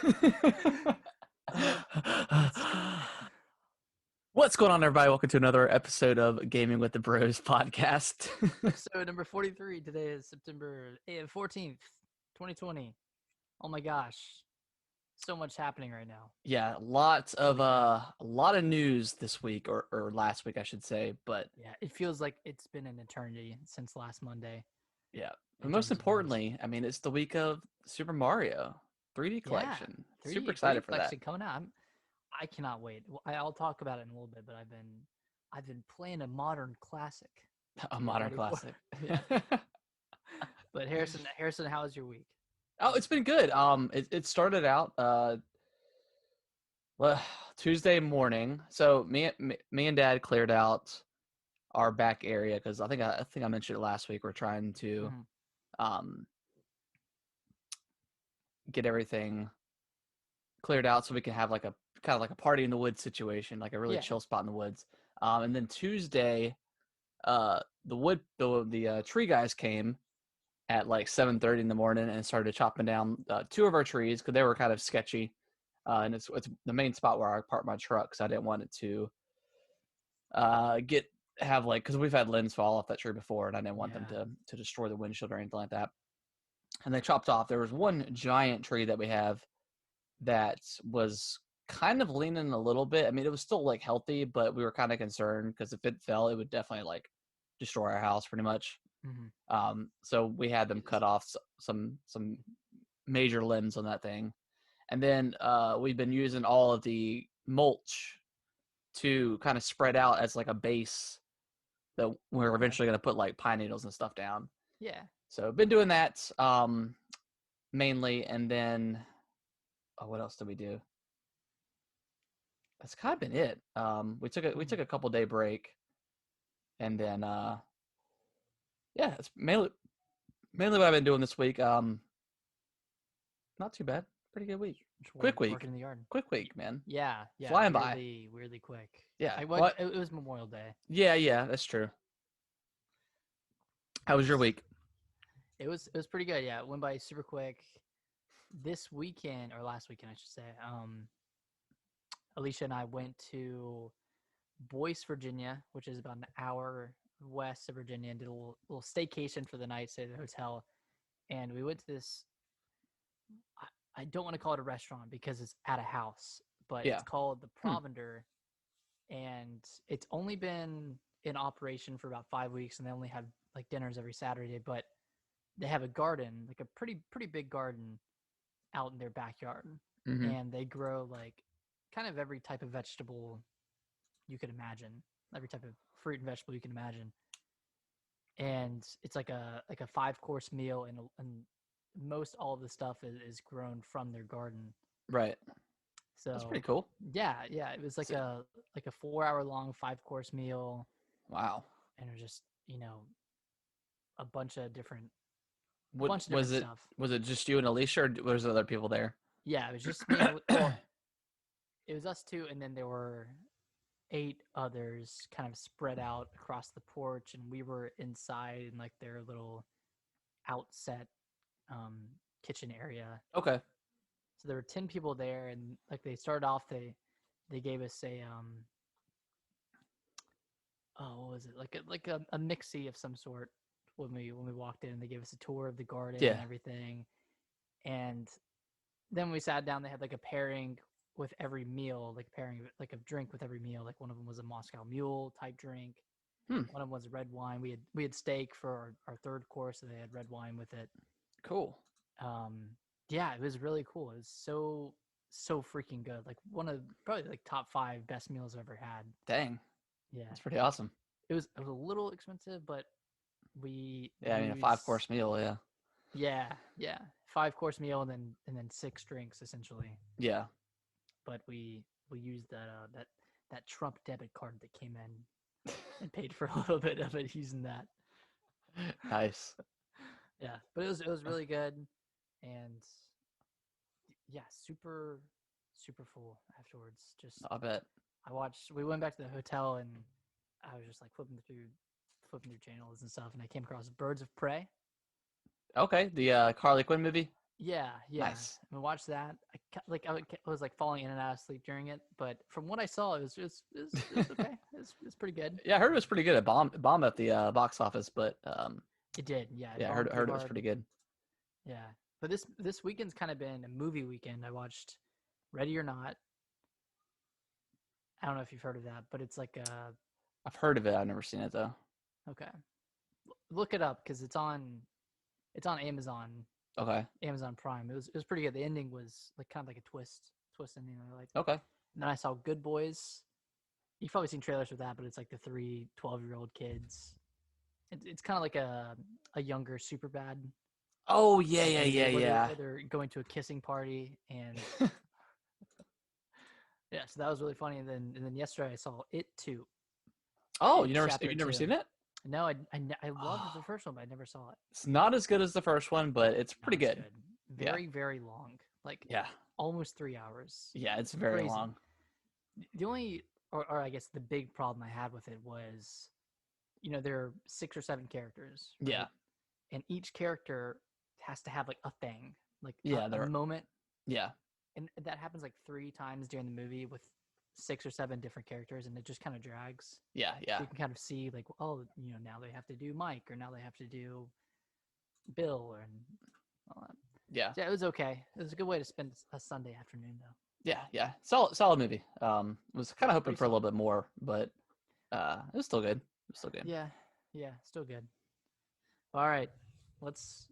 Let's go. What's going on, everybody? Welcome to another episode of Gaming with the Bros podcast. Episode number 43. Today is September 14th, 2020. Oh my gosh. So much happening right now. Yeah, lots of a lot of news this week or last week, I should say. But Yeah, it feels like it's been an eternity since last Monday. yeah, but In most terms of news. importantly, I mean, it's the week of Super Mario 3D Yeah, collection. Super 3D excited for that. collection coming out. I cannot wait. I'll talk about it in a little bit, but I've been playing a modern classic A to get modern ready for. classic. Yeah. But Harrison, how was your week? Oh, it's been good. It started out well, Tuesday morning. So me and Dad cleared out our back area because I think I mentioned it last week. We're trying to Mhm. um, get everything cleared out so we can have like a kind of like a party in the woods situation, like a really Yeah. chill spot in the woods. And then Tuesday, the tree guys came at like 7:30 in the morning and started chopping down two of our trees because they were kind of sketchy. And it's the main spot where I park my truck, so I didn't want it to get have like because we've had limbs fall off that tree before, and I didn't want them Yeah. to destroy the windshield or anything like that. And they chopped off. There was one giant tree that we have that was kind of leaning a little bit. I mean, it was still like healthy, but we were kind of concerned because if it fell, it would definitely like destroy our house pretty much. Mhm. So we had them cut off some major limbs on that thing, and then we've been using all of the mulch to kind of spread out as like a base that we're Okay. eventually going to put like pine needles and stuff down. Yeah. So been doing that mainly, and then what else did we do? That's kind of been it. We took Mhm. a couple day break, and then yeah, it's mainly what I've been doing this week. Not too bad, pretty good week. Just Quick working week, in the yard. quick week, man. Yeah, yeah, Flying by. weirdly quick. Yeah. I went. What? It was Memorial Day. Yeah, that's true. How was your week? It was pretty good. Yeah, it went by super quick. This weekend or last weekend, I should say. Alicia and I went to Boyce, Virginia, which is about an hour west of Virginia, and did a little staycation for the night. Stayed at the hotel, and we went to this. I don't want to call it a restaurant because it's at a house, but it's Yeah. called the Hmm. Provender, and it's only been in operation for about 5 weeks, and they only have like dinners every Saturday. But they have a garden, like a pretty big garden out in their backyard, Mm-hmm. and they grow like kind of every type of vegetable you could imagine, every type of fruit and vegetable you can imagine. And it's like a 5 course meal, and most all of the stuff is grown from their garden. Right. That's pretty So cool. yeah, it was So, like a 4 hour long 5 course meal, wow. and it was just a bunch of different What was it? stuff. Was it just you and Alicia, or was there other people there? Yeah, it was just me and well, it was us two, and then there were 8 others kind of spread out across the porch, and we were inside in like their little outset kitchen area. Okay. So there were 10 people there, and like they started off, they gave us a oh, what was it, like a mixie of some sort when we walked in. They gave us a tour of the garden and Yeah. everything, and then when we sat down, they had like a pairing with every meal, like pairing like a drink with every meal. Like one of them was a Moscow Mule type drink. Hmm. One of them was red wine. We had steak for our third course, and they had red wine with it. Cool. Yeah, it was really cool. It was so freaking good. Like one of probably like top 5 best meals I've ever had. Dang. Yeah, That's pretty awesome. it was a little expensive, but we Yeah, I mean a used 5 course meal. Yeah. yeah 5 course meal, and then 6 drinks essentially. Yeah. But we used that Trump debit card that came in and paid for a little bit of it using that. Nice. Yeah, but it was really good, and yeah, super full afterwards. Just I bet. we went back to the hotel, and I was just like flipping through channels and stuff, and I came across Birds of Prey. Okay. The Harley Quinn movie. Yeah, yeah. Nice. I watched that. I was like falling in and out of sleep during it, but from what I saw, it was okay. It's pretty good. Yeah, I heard it was pretty good at bomb at the box office, but It did, yeah. It yeah, I bombed pretty heard it was hard. pretty good. Yeah, but this weekend's kind of been a movie weekend. I watched Ready or Not. I don't know if you've heard of that, but it's like I've heard of it. I've never seen it though. okay, look it up because it's on Okay. Amazon Prime. It was pretty good. The ending was like kind of like a twist ending. I like. Okay. And then I saw Good Boys. You've probably seen trailers for that, but it's like the 12-year-old kids. It's kind of like a younger Superbad. Oh yeah, Like yeah, movie yeah, where yeah. they're going to a kissing party and yeah, so that was really funny. And then yesterday I saw It Too. Oh, It you Chapter never 2. seen it? No, I loved the first one, but I never saw it. It's not as good as the first one, but it's No, pretty it's good. good. Very, very long. Like Yeah. almost 3 hours. Yeah, it's very Crazy. long. The only, or I guess the big problem I had with it was, there are 6 or 7 characters. Right? Yeah. And each character has to have like a thing, like Yeah, a moment. Yeah. And that happens like 3 times during the movie with 6 or 7 different characters, and it just kind of drags. Yeah, yeah. So you can kind of see like, oh, now they have to do Mike, or now they have to do Bill, and all that. Yeah. So yeah, it was okay. It was a good way to spend a Sunday afternoon, though. Yeah, yeah. Solid movie. Was kind of hoping Pretty for a little solid. bit more, but it was still good. It was still good. Yeah, yeah, still good. All right, let's.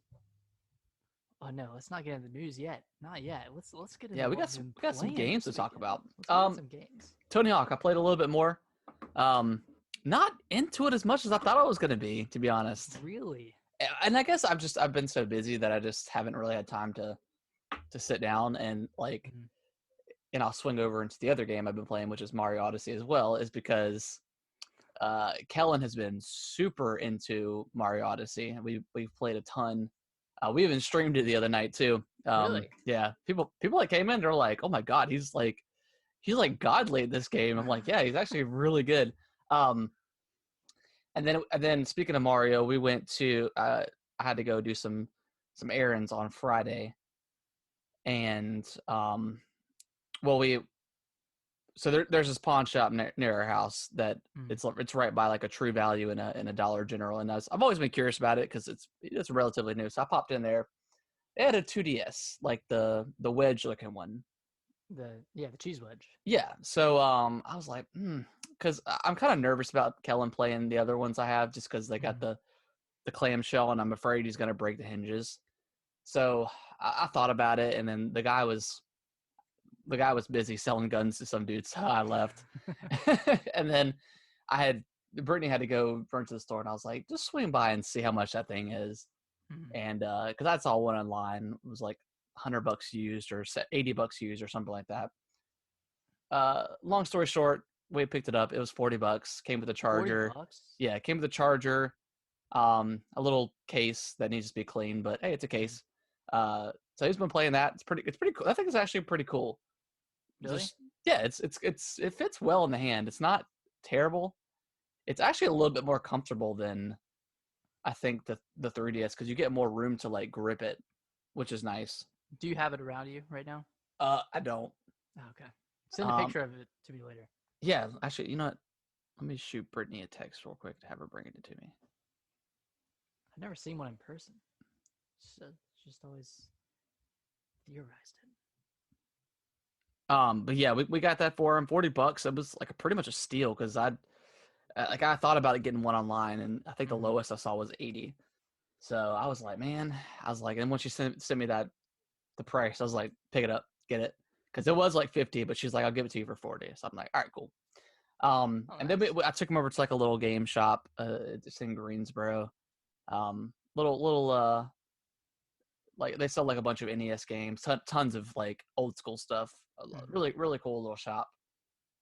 Oh no, let's not get into the news yet. Not yet. Let's get into. Yeah, we what got some games to talk about. Let's get some games. Tony Hawk, I played a little bit more. Not into it as much as I thought I was going to be honest. Really? And I guess I've been so busy that I just haven't really had time to sit down and like, Mhm. and I'll swing over into the other game I've been playing, which is Mario Odyssey as well, is because Kellen has been super into Mario Odyssey. We've played a ton. We even streamed it the other night too. Really? Yeah. People that came in, they're like, "Oh my god, he's like godly at this game." I'm like, "Yeah, he's actually really good." And then speaking of Mario, we went to I had to go do some errands on Friday, and there's this pawn shop near our house that it's right by like a True Value in a Dollar General, and I've always been curious about it because it's relatively new. So I popped in there. They had a 2DS, like the wedge looking one. The cheese wedge. Yeah. So I was like, because I'm kind of nervous about Kellen playing the other ones I have, just because they got the clamshell, and I'm afraid he's gonna break the hinges. So I thought about it, and then the guy was busy selling guns to some dude, so I left. And then Brittany had to go run to the store, and I was like, just swing by and see how much that thing is. And because I saw one online, it was like $100 used or $80 used or something like that. Long story short, we picked it up. It was $40. Came with a charger. $40? Yeah, it came with a charger. A little case that needs to be cleaned, but hey, it's a case. So he's been playing that. It's pretty cool. I think it's actually pretty cool. Really? Yeah, it fits well in the hand. It's not terrible. It's actually a little bit more comfortable than I think the 3DS, because you get more room to like grip it, which is nice. Do you have it around you right now? I don't. Oh, okay. Send a picture of it to me later. Yeah, actually, you know what? Let me shoot Brittany a text real quick to have her bring it to me. I've never seen one in person. So just always theorized it. But yeah, we got that for him, $40. It was like pretty much a steal, because I thought about it getting one online, and I think the lowest I saw was 80. So I was like, man, and once she sent me the price, I was like, pick it up, get it, because it was like 50, but she's like, I'll give it to you for 40. So I'm like, all right, cool. And then I took him over to like a little game shop. It's in Greensboro. Little like they sell like a bunch of NES games, tons of like old school stuff. Really, really cool little shop.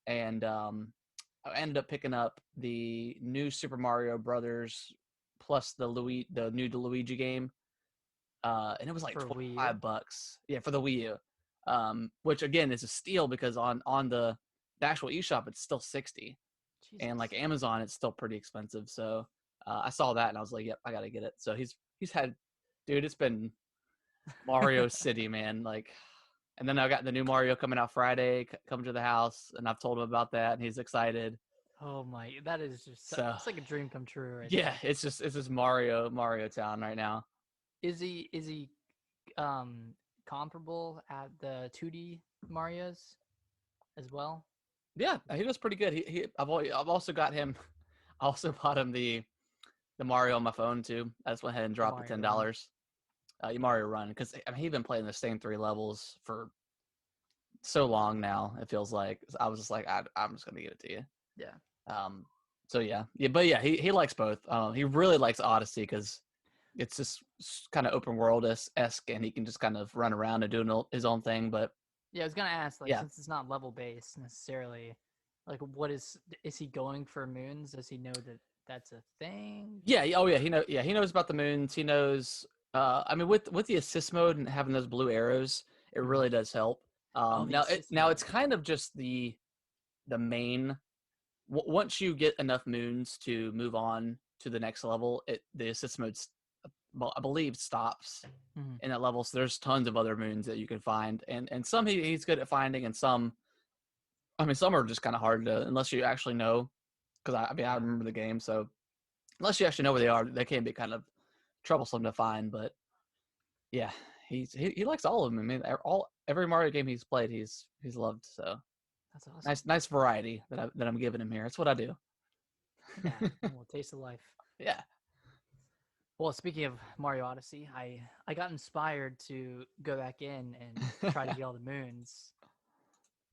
And I ended up picking up the new Super Mario Brothers plus the new Luigi game. And it was like $25. Yeah, for the Wii U. Which again is a steal, because on the actual eShop it's still $60. Jesus. And like Amazon it's still pretty expensive. So I saw that and I was like, yep, I gotta get it. So he's had, dude, it's been Mario City, man. Like, and then I got the new Mario coming out Friday, coming to the house, and I've told him about that, and he's excited. Oh my, that is just So it's like a dream come true right yeah, there. it's just Mario Town right now. Is he um comparable at the 2D Mario's as well? Yeah, he does pretty good. I've also got him. I also bought him the Mario on my phone too. I just went ahead and The dropped the Mario Run. $10. Mario Run, because I mean, he's been playing the same 3 levels for so long now. It feels like I was just like, I'm just gonna give it to you. Yeah. Um, so yeah, but yeah, he likes both. He really likes Odyssey because it's just kind of open world esque, and he can just kind of run around and do his own thing. But Yeah, I was gonna ask, like, yeah, since it's not level based necessarily, like, what is he going for moons? Does he know that that's a thing? oh yeah, he knows about the moons. He knows. I mean, with the assist mode and having those blue arrows, it Mhm. really does help. Oh, the assist Now mode. it's kind of just the main. Once you get enough moons to move on to the next level, the assist mode, I believe, stops Mhm. in that level. So there's tons of other moons that you can find, and some he's good at finding, and some, I mean, some are just kind of hard to, unless you actually know. Because I mean, I Yeah. remember the game, so unless you actually know where they are, they can be kind of troublesome to find. But yeah, he likes all of them. I mean, every Mario game he's played, he's loved. So That's awesome. nice variety that I'm giving him here. That's what I do. Yeah. Well, taste of life. Yeah. Well, speaking of Mario Odyssey, I got inspired to go back in and try to get all the moons.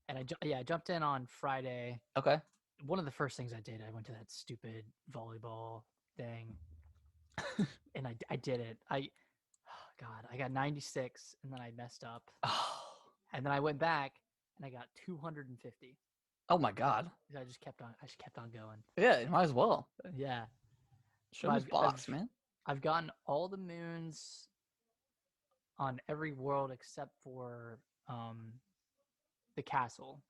And I jumped in on Friday. Okay. One of the first things I did, I went to that stupid volleyball thing, and I did it. Oh God, I got 96, and then I messed up, Oh, and then I went back and I got 250. oh my God. I just kept on going. Yeah, you might as well Yeah, show but him his box, man. I've gotten all the moons on every world except for um the castle,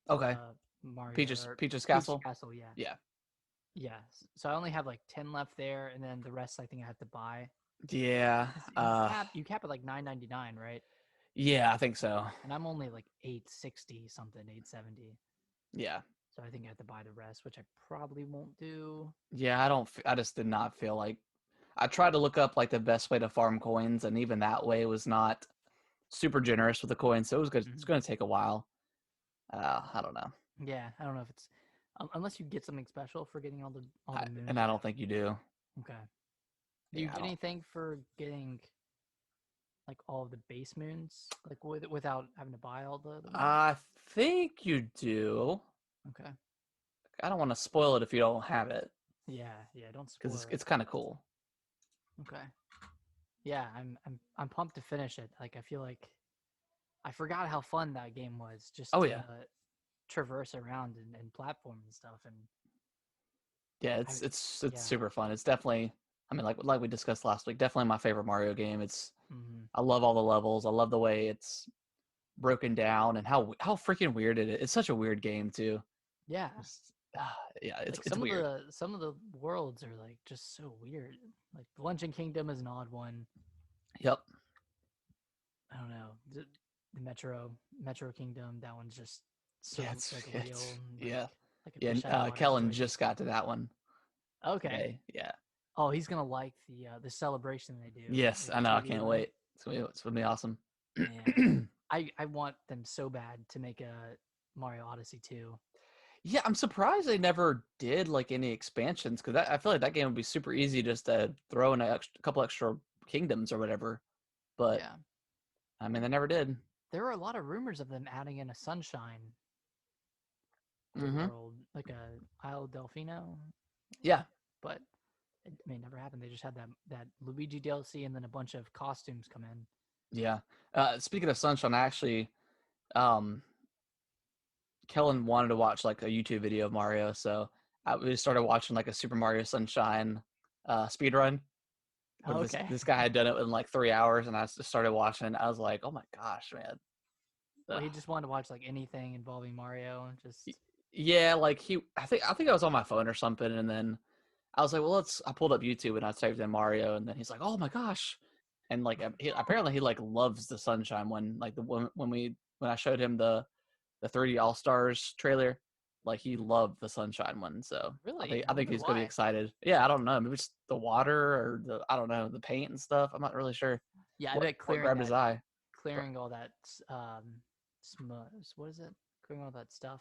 Okay. the Mario Peach's or Peach's Peach's Castle. castle. Yeah, Yeah. yeah. So I only have like 10 left there, and then the rest I think I have to buy. Yeah. You cap at like 9.99, right? Yeah, I think so. And I'm only like 860 something, 870. Yeah. So I think I have to buy the rest, which I probably won't do. Yeah, I don't. I just did not feel like. I tried to look up like the best way to farm coins, and even that way was not super generous with the coins. So it was good. It's Mhm. going to take a while. I don't know. Yeah, I don't know if it's unless you get something special for getting all the And moons. I don't think you do. Okay. Do you Yeah, I get don't. anything for getting like all of the base moons, like without having to buy all the moons? I think you do. Okay. I don't want to spoil it if you don't have it, Yeah, yeah. Don't because spoil it. it's kind of cool. Okay. Yeah, I'm pumped to finish it. Like I feel like I forgot how fun that game was just Oh to yeah, traverse around and platform and stuff. And yeah. I It's yeah. super fun. It's definitely. I mean, like we discussed last week, definitely my favorite Mario game. Mm-hmm. I love all the levels. I love the way it's broken down and how freaking weird it is. It's such a weird game too. Yeah. Yeah, Like it's weird. some of the worlds are like just so weird. Like the Luncheon Kingdom is an odd one. Yep. I don't know. The Metro Kingdom, that one's just so Yeah, it's like real it's and yeah. like I Yeah, wish and, I had a lot of Kellen joy just stick. got to that one Okay. today. Yeah. Oh, he's gonna like the celebration they do, Yes, like I the know. I 2D can't one. wait. It's gonna be awesome. Man, I want them so bad to make a Mario Odyssey 2. Yeah, I'm surprised they never did like any expansions, because I feel like that game would be super easy just to throw in a couple extra kingdoms or whatever. But Yeah. I mean, they never did. There were a lot of rumors of them adding in a sunshine Mm-hmm. world, like a Isle Delfino, Yeah. but it, I mean, it never happened. They just had that Luigi DLC and then a bunch of costumes come in. Yeah. Speaking of Sunshine, I actually, um, Kellen wanted to watch like a YouTube video of Mario, so we started watching like a Super Mario Sunshine speed run, where Oh, this okay. this guy had done it in like 3 hours, and I just started watching. I was like, oh my gosh, man. Well, Ugh. he just wanted to watch like anything involving Mario. Just Yeah, like I think I was on my phone or something, and then I was like, well, I pulled up YouTube and I typed in Mario, and then he's like, oh my gosh, and like apparently he like loves the Sunshine one. Like when I showed him the 3D All Stars trailer, like he loved the Sunshine one. So Really? I I think wonder he's gonna be why. excited. Yeah, I don't know. Maybe it's the water or I don't know, the paint and stuff. I'm not really sure Yeah, I bet what grabbed his eye. But clearing all that smudge. What is it? Clearing all that stuff.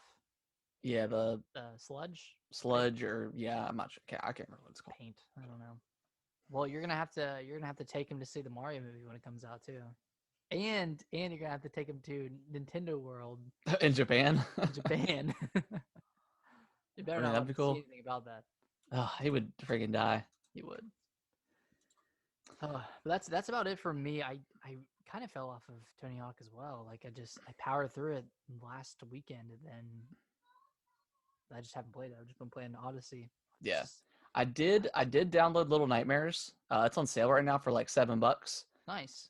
yeah, the Sludge, sludge or yeah, I'm not sure. I can't remember what it's called. paint. I don't know. Well, you're gonna have to take him to see the Mario movie when it comes out too, and you're gonna have to take him to Nintendo World In Japan. in Japan. You I better mean, not that'd let be him see cool. anything about that. Oh, he would freaking die. He would. But that's about it for me. I kind of fell off of Tony Hawk as well. Like I powered through it last weekend, and then I just haven't played it. I've just been playing Odyssey. Yeah. Just I did download Little Nightmares. It's on sale right now for like $7. nice.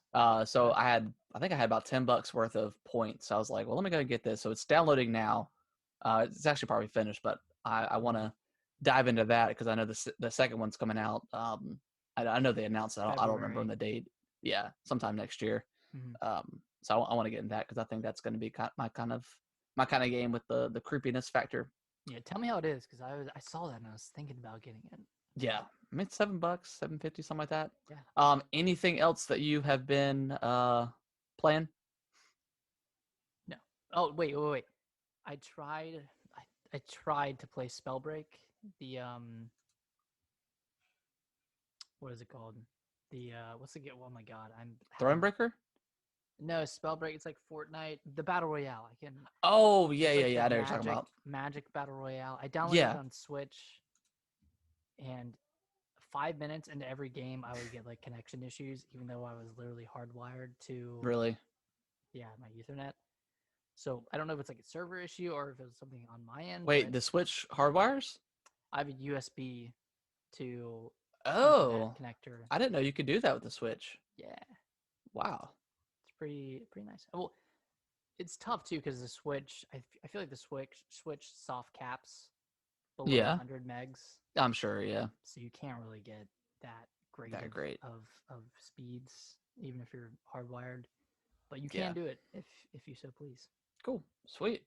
So I think I had about $10 worth of points. So I was like, well, let me go and get this. So it's downloading now. It's actually probably finished, but I want to dive into that because I know the second one's coming out. I know they announced it. I don't remember February. when the date. Yeah, sometime next year. Mhm. So I want to get in that because I think that's going to be my kind of game with the creepiness factor. Yeah, tell me how it is because I saw that and I was thinking about getting it. Yeah, I mean $7, $7.50, something like that. Yeah. Anything else that you have been playing? No. Oh wait. I tried. I tried to play Spellbreak. The what is it called? The what's the get? Oh my god, I'm having Thronebreaker? no Spellbreak. It's like Fortnite, the battle royale. I can. Oh yeah, It's yeah, like yeah. the I know what you're talking about. magic battle royale. I downloaded it Yeah, on Switch, and 5 minutes into every game, I would get like connection issues, even though I was literally hardwired to really. my Ethernet. So I don't know if it's like a server issue or if it was something on my end, Wait, but the Switch hardwires? I have a USB to Ethernet Oh, connector. I didn't know you could do that with the Switch. Yeah, Wow. it's pretty nice. Well, it's tough too because the Switch. I feel like the Switch soft caps below Yeah, 100 megs, I'm sure. Yeah, so you can't really get that great that great. of speeds, even if you're hardwired. But you can Yeah, do it if you so please. cool, sweet.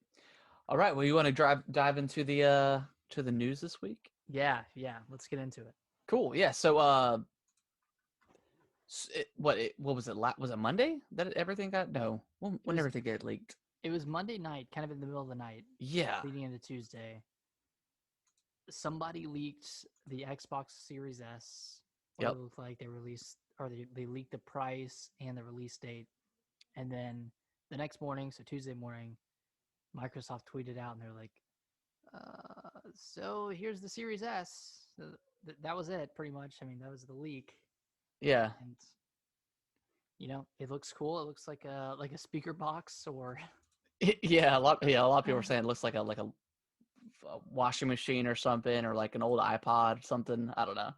All right. Well, you want to dive into the news this week? Yeah. Let's get into it. Cool. Yeah. So what was it? Was it Monday that everything got? No. It When was everything get leaked? it was Monday night, kind of in the middle of the night, Yeah. leading into Tuesday. Somebody leaked the Xbox Series S, what it Yep. looked like. They released, or they leaked the price and the release date. And then the next morning, so Tuesday morning, Microsoft tweeted out and they're like, so here's the Series S. So that was it, pretty much. I mean, that was the leak. Yeah. And, it looks cool. It looks like a speaker box or. Yeah. A lot of people were saying it looks like a washing machine or something, or like an old iPod or something. I don't know.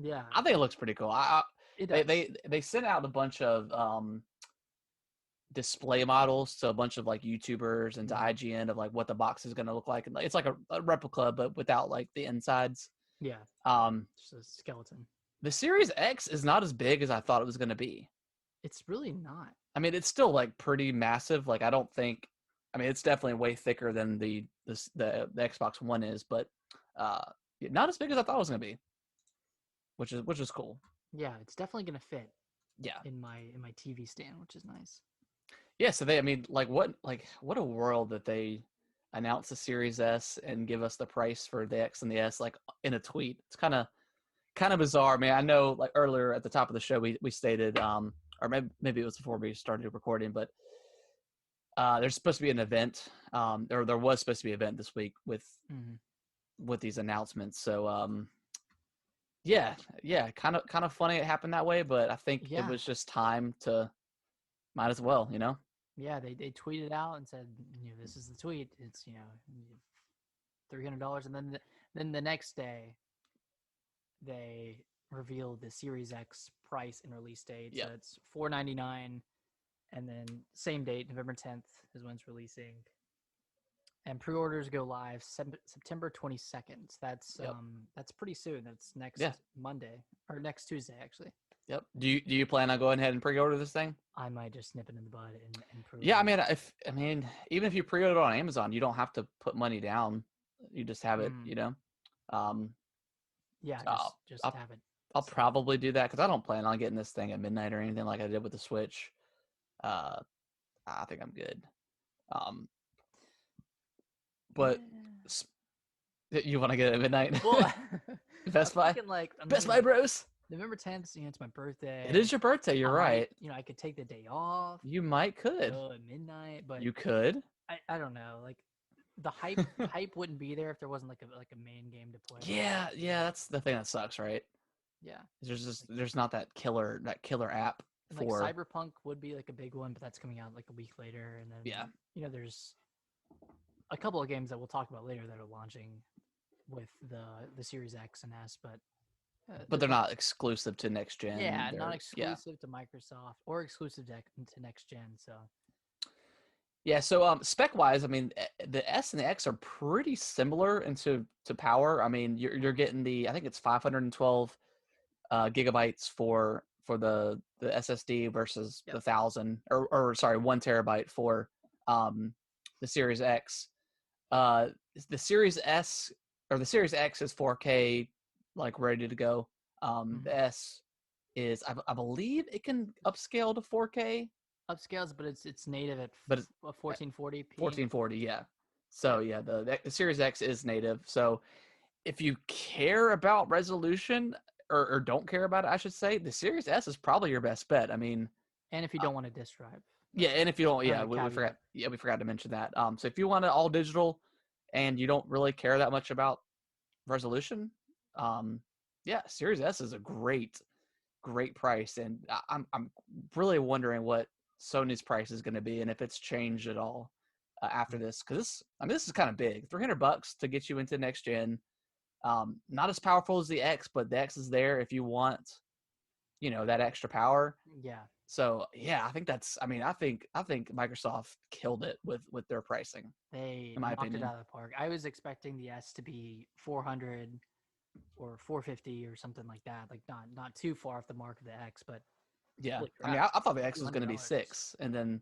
Yeah, I think it looks pretty cool. it does. They sent out a bunch of display models to a bunch of like YouTubers and to Mhm. IGN of like what the box is going to look like, and it's like a replica but without like the insides. Yeah, Um, just a skeleton. the Series X is not as big as I thought it was going to be. It's really not. I mean, it's still like pretty massive. Like I don't think. I mean, it's definitely way thicker than the Xbox One is, but uh, not as big as I thought it was going to be, which is cool. Yeah, it's definitely gonna fit Yeah. in my TV stand, which is nice. Yeah, so I mean, what a world that they announce the Series S and give us the price for the X and the S like in a tweet. It's kind of bizarre. I mean, I know like earlier at the top of the show we stated or maybe it was before we started recording, but there's supposed to be an event. There was supposed to be an event this week Mm-hmm. with these announcements. So yeah, kind of funny it happened that way, but I think it Yeah, was just time to might as well, you know. yeah. They tweeted out and said, this is the tweet. It's $300, and then the next day they revealed the Series X price and release date. So Yeah. it's $499, and then same date, November 10th is when it's releasing. And pre-orders go live September 22nd. Yep. That's pretty soon. That's next Yeah. Monday or next Tuesday actually. Yep. Do you plan on going ahead and pre-order this thing? I might just nip it in the bud and Yeah, I pre-order. mean, even if you pre-order on Amazon, you don't have to put money down. You just have it, Mm, you know. Um, yeah, I'll, just I'll have it I'll set up. probably do that because I don't plan on getting this thing at midnight or anything like I did with the Switch. Uh, I think I'm good. Um, but Yeah. s- you want to get it at midnight? Well, Best I'm Buy, thinking like I Best Buy mean Bros. November 10th. It's my It is birthday. your birthday. You're I might, right. I could take the day off, You might could. go at midnight, but You could. I don't know. Like the hype wouldn't be there if there wasn't like a main game to play. Yeah, yeah. That's the thing that sucks, right? Yeah. Like, There's not that killer app and like for Cyberpunk would be like a big one, but that's coming out like a week later. And then yeah. there's a couple of games that we'll talk about later that are launching with the Series X and S, but But there's they're like not exclusive to next gen. yeah, not Yeah. exclusive to Microsoft or exclusive to next gen. So Yeah, so spec wise, I mean the S and the X are pretty similar into to power. I mean you're getting I think it's 512 gigabytes for the SSD versus yep. the 1000 or sorry 1 terabyte for um the Series X. Uh the Series S or the Series X is 4K like ready to go. Mm-hmm. The S is I believe it can upscale to 4K, Upscales, but it's native at but it's 1440p. 1440, yeah. So Yep. yeah, the Series X is native. So if you care about resolution or don't care about it, I should say, the Series S is probably your best bet. I mean, And if you uh, don't want a disk drive, yeah, that's and if you don't, yeah, another we caveat. forgot, we forgot to mention that. So if you want it all digital and you don't really care that much about resolution, um, yeah, Series S is a great price, and I'm really wondering what Sony's price is going to be and if it's changed at all after this, because this is kind of big. $300 to get you into next gen. Not as powerful as the X, but the X is there if you want, that extra power. Yeah, So yeah, I think that's. I mean, I think Microsoft killed it with their pricing, they in my knocked it opinion. out of the park. I was expecting the S to be 400 or 450 or something like that. Like not too far off the mark of the X, but Yeah, holy I mean, crap, I thought the a X few was hundred going to be dollars. 6, and then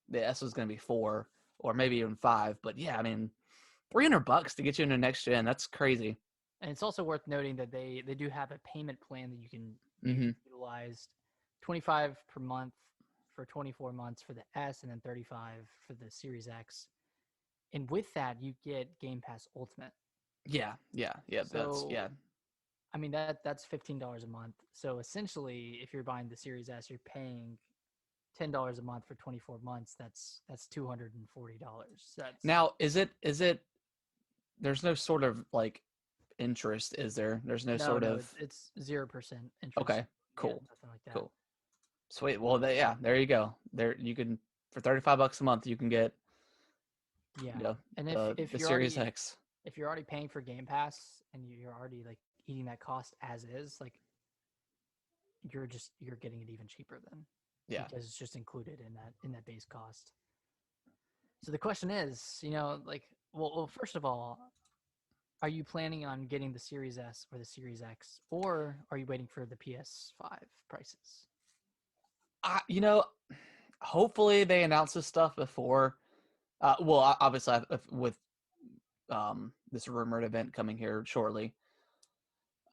the S was going to be 4, or maybe even 5. But yeah, I mean, $300 to get you into next gen. That's crazy. And it's also worth noting that they do have a payment plan that you Hmm. can utilize 25 per month for 24 months for the S and then 35 for the Series X. And with that, you get Game Pass Ultimate. Yeah, yeah, yeah. That's So yeah, I mean that's $15 a month. So essentially, if you're buying the Series S, you're paying $10 a month for 24 months. That's $240. That's now is it there's no sort of like interest, is there? There's no no, sort no, of it's 0% interest. okay, Yeah, cool, nothing like that. cool, sweet. Well, yeah, there you go. There you can for $35 a month you can get Yeah, and the Series X. if you're already paying for Game Pass and you're already like eating that cost as is, like you're getting it even cheaper then Yeah. because it's just included in that base cost. So the question is, like, well, first of all, are you planning on getting the Series S or the Series X, or are you waiting for the PS5 prices? You know, hopefully they announce this stuff before. Well, obviously with this rumored event coming here shortly.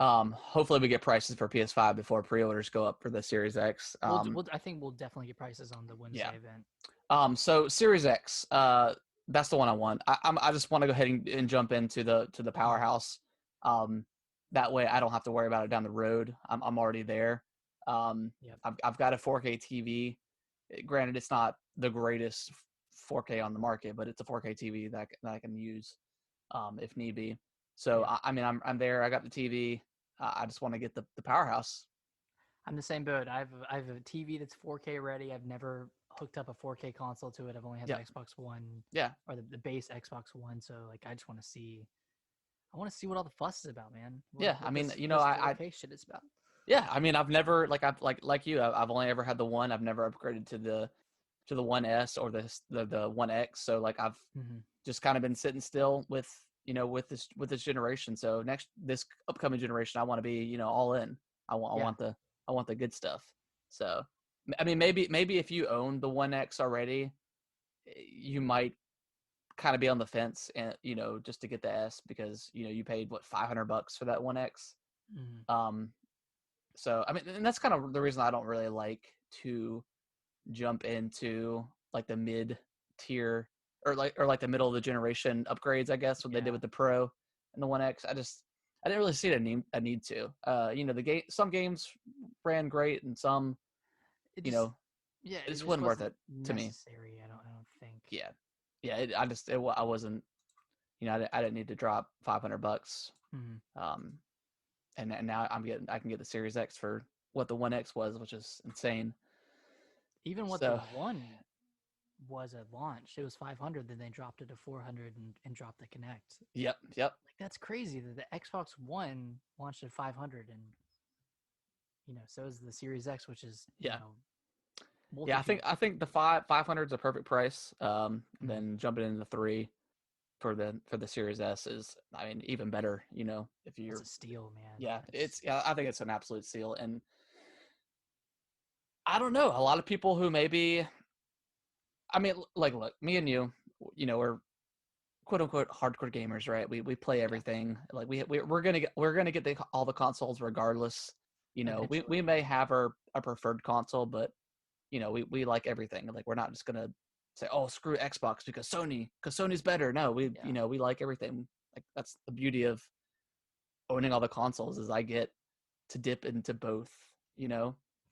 Hopefully we get prices for PS5 before pre-orders go up for the Series X. I think we'll definitely get prices on the Yeah. Wednesday event. So Series X, that's the one I want. I just want to go ahead and jump into the powerhouse. Um, that way I don't have to worry about it down the road. I'm already there. Yep. I've got a 4K TV. Granted, it's not the greatest 4K on the market, but it's a 4K TV that I can use if need be. So Yeah. I mean, I'm there. I got the TV. I just want to get the powerhouse. I'm the same boat. I have a TV that's 4K ready. I've never hooked up a 4K console to it. I've only had the Yeah, Xbox One yeah, or the base Xbox One. So like, I just want to see. I want to see what all the fuss is about, man. yeah. I What mean, this I 4K shit is about. yeah. I mean, I've never I've like you. I've only ever had the one. I've never upgraded to the One S or the One X. So like I've Mm-hmm. just kind of been sitting still with with this generation. So this upcoming generation, I want to be all in. I Yeah, want I want the good stuff. So, I mean, maybe if you own the One X already, you might kind of be on the fence, and just to get the S because you paid what $500 for that One X. Mm. So I mean, and that's kind of the reason I don't really like to jump into like the mid tier or like the middle of the generation upgrades, I guess, what they did Yeah. with the Pro and the One X. I didn't really see a need to. The game, some games ran great and some, It you just, know, yeah, it it just just wasn't worth wasn't it to me. necessary. I don't think. Yeah. Yeah. I wasn't, I didn't need to drop $500. Mm. Um, and now I can get the Series X for what the One X was, which is insane. Even what the So, one was at launch, it was 500. Then they dropped it to 400 and dropped the Connect. yep. Like that's crazy that the Xbox One launched at 500, and so is the Series X, which is Yeah. Yeah, multitude. I think the 500 is a perfect price. Mhm. Then jumping into the 3 for the Series S is, I mean, even better. If That's you're, a steal, man. yeah, I think it's an absolute steal. And I don't know, a lot of people who maybe, I mean, like, look, me and you, we're quote unquote hardcore gamers, right? We play Yeah. everything. Like we're gonna get all the consoles regardless. We Eventually, may have our preferred console, but we like everything. Like we're not just gonna say, oh, screw Xbox because Sony's better. No, yeah. we like everything. Like that's the beauty of owning all the consoles is I get to dip into both,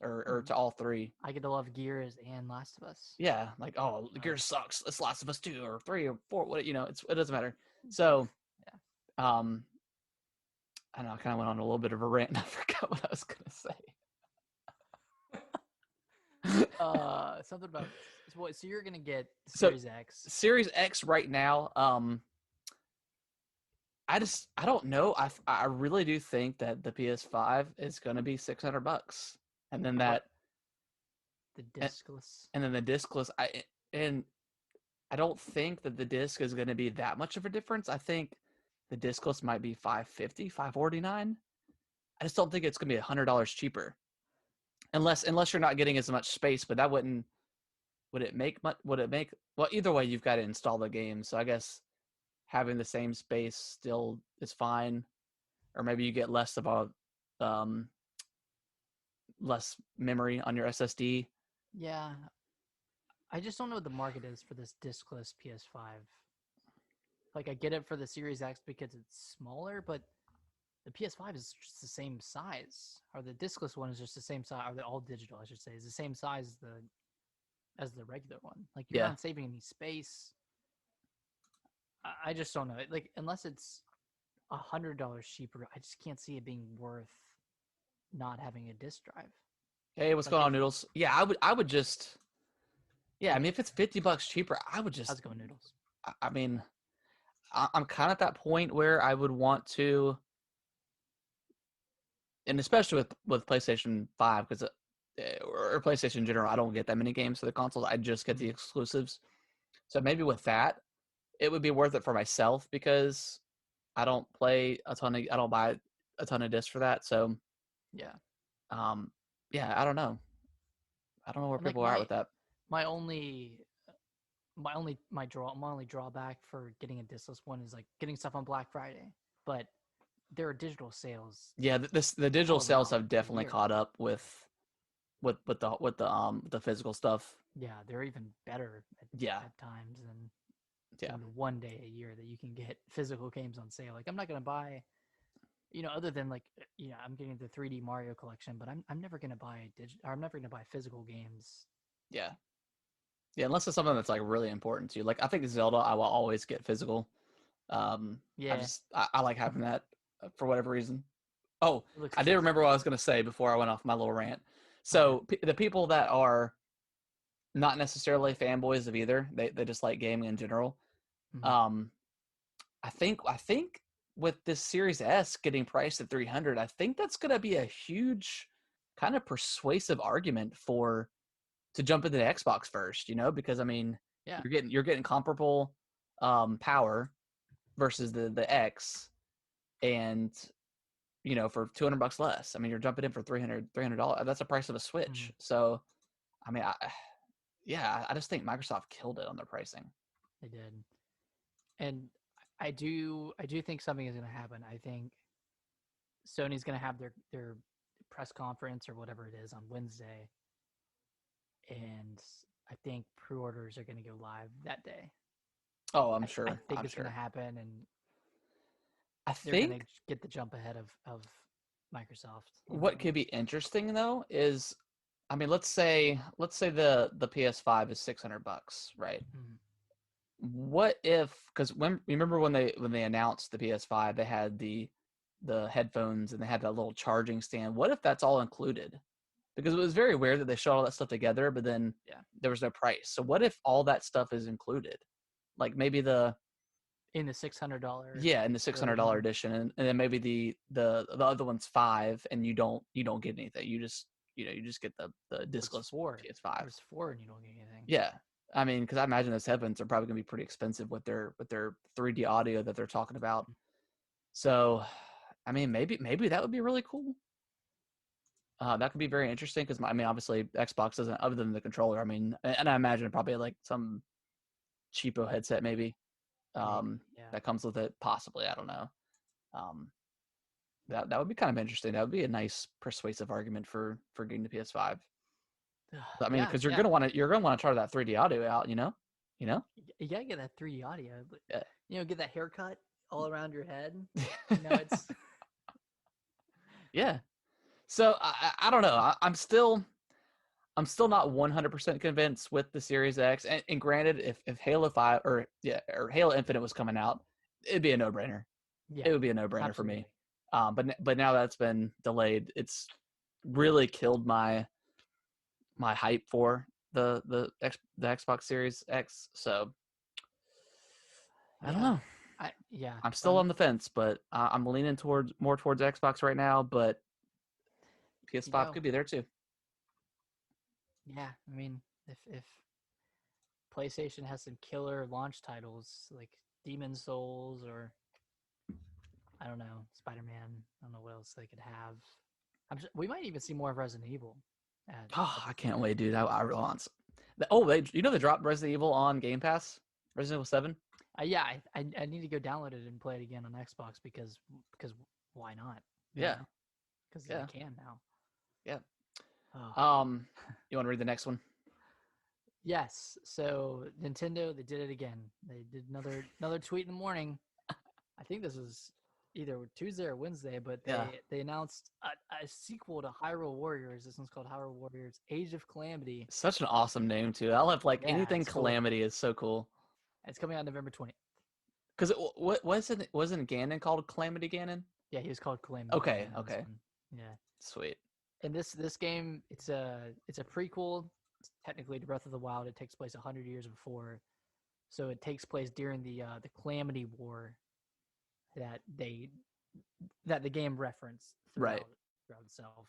or Mhm. to all three. I get to love Gears and Last of Us. Yeah, like, oh, So, Gears sucks. It's Last of Us 2 or 3 or 4. What it doesn't matter. both. So, um, I don't know. I kind of went on a little bit of a rant. And I forgot what I was gonna say. Something about so you're gonna get the So, Series X. Series X right now. I don't know. I really do think that the PS5 is going to be $600, and then What that the and, discless? and then the discless. And I don't think that the disc is going to be that much of a difference. I think the discless might be 550, 549. I just don't think it's going to be $100 cheaper, unless you're not getting as much space. But that wouldn't would it make much? Would it make well? Either way, you've got to install the game. So I guess having the same space still is fine, or maybe you get less of a um, less memory on your SSD. Yeah, I just don't know what the market is for this discless PS5. Like, I get it for the Series X because it's smaller, but the PS5 is just the same size, or the discless one is just the same size, or the all digital, I should say, is the same size as the regular one. Like, you're Yeah. not saving any space. I just don't know. Like, unless it's $100 cheaper, I just can't see it being worth not having a disk drive. Hey, what's Like, going if on, Noodles? Yeah, I would just. Yeah, I like mean, if it's $50 cheaper, I would how's just. it going, noodles? I mean, I'm kind of at that point where I would want to, and especially with PlayStation 5, because or PlayStation in general, I don't get that many games for the consoles. I just get the Mm, exclusives. So maybe with that, it would be worth it for myself because I don't buy a ton of discs for that. So, yeah, um, yeah, I don't know. I don't know where and like people are at with that. my only my only drawback for getting a discless one is like getting stuff on Black Friday, but there are digital sales Yeah, the digital all sales around have the definitely year. caught up with the physical stuff. Yeah, they're even better Yeah, at times yeah, than the one day a year that you can get physical games on sale. Like I'm not gonna buy, other than like I'm getting the 3D Mario collection, but I'm never gonna buy I'm never gonna buy physical games. yeah, yeah. Unless it's something that's like really important to you. Like I think Zelda, I will always get physical. Yeah, I like having that for whatever reason. Oh, it looks I did just remember what I was gonna say before I went off my little rant. okay. So the people that are not necessarily fanboys of either, they just like gaming in general. Mhm. Um, I think with this Series S getting priced at 300, I think that's going to be a huge kind of persuasive argument for to jump into the Xbox first, because I mean, Yeah, you're getting comparable power versus the X, and for $200 less. I mean, you're jumping in for $300. That's the price of a Switch. Mhm. So, I mean, I just think Microsoft killed it on their pricing. They did, and I do think something is going to happen. I think Sony's going to have their press conference or whatever it is on Wednesday, and I think pre-orders are going to go live that day. Oh, I'm I sure. think I'm it's going sure. to happen, and I they're going think to get the jump ahead of Microsoft. what could be interesting though is, I mean, let's say the PS5 is $600, right? Mhm. What if, because when remember when they announced the PS5, they had the headphones and they had that little charging stand. What if that's all included? Because it was very weird that they showed all that stuff together, but then Yeah, there was no price. So what if all that stuff is included? Like maybe the in the $600 yeah, in the $600 version. edition, and then maybe the other one's $5, and you don't get anything. You just get the Or it's discless four, PS5. or it's four, and you don't get anything. Yeah, I mean, because I imagine those headphones are probably gonna be pretty expensive with their 3D audio that they're talking about. So, I mean, maybe that would be really cool. That could be very interesting because I mean, obviously Xbox doesn't, other than the controller. I mean, and I imagine probably like some cheapo headset maybe Maybe, yeah. that comes with it. Possibly, I don't know. Um, that would be kind of interesting. That would be a nice persuasive argument for getting the PS5. I mean, Yeah, because yeah. you're gonna want to try that 3D audio out. You know. You gotta get that 3D audio, but Yeah. get that haircut all around your head. It's Yeah. So I don't know. I'm still not 100% convinced with the Series X. And granted, if Halo 5 or Halo Infinite was coming out, it'd be a no-brainer. yeah, It would be a no-brainer for me. absolutely. But now that's been delayed, it's really killed my hype for the Xbox Series X. So I don't Yeah, know. yeah. I'm still on the fence, but I'm leaning more towards Xbox right now. But You PS5 go. could be there too. Yeah, I mean, if PlayStation has some killer launch titles like Demon Souls or I don't know, Spider-Man, I don't know what else they could have. We might even see more of Resident Evil Oh, at I the can't theater. wait, dude. I really want. Oh, they dropped Resident Evil on Game Pass. Resident Evil 7. Yeah, I need to go download it and play it again on Xbox because why not? Yeah, Because I yeah, can now. yeah. Oh. You want to read the next one? Yes. So Nintendo, they did it again. They did another tweet in the morning. I think this was either Tuesday or Wednesday, but Yeah. they announced a sequel to Hyrule Warriors. This one's called Hyrule Warriors: Age of Calamity. Such an awesome name too. I love like Yeah, anything it's cool. Calamity is so cool. It's coming out November 20th. Because what wasn't Ganon called Calamity Ganon? Yeah, he was called Calamity Okay, Ganon in this okay, one. Yeah, sweet. and this game, it's a prequel. It's technically to Breath of the Wild. It takes place 100 years before, so it takes place during the Calamity War that the game referenced Right. throughout itself.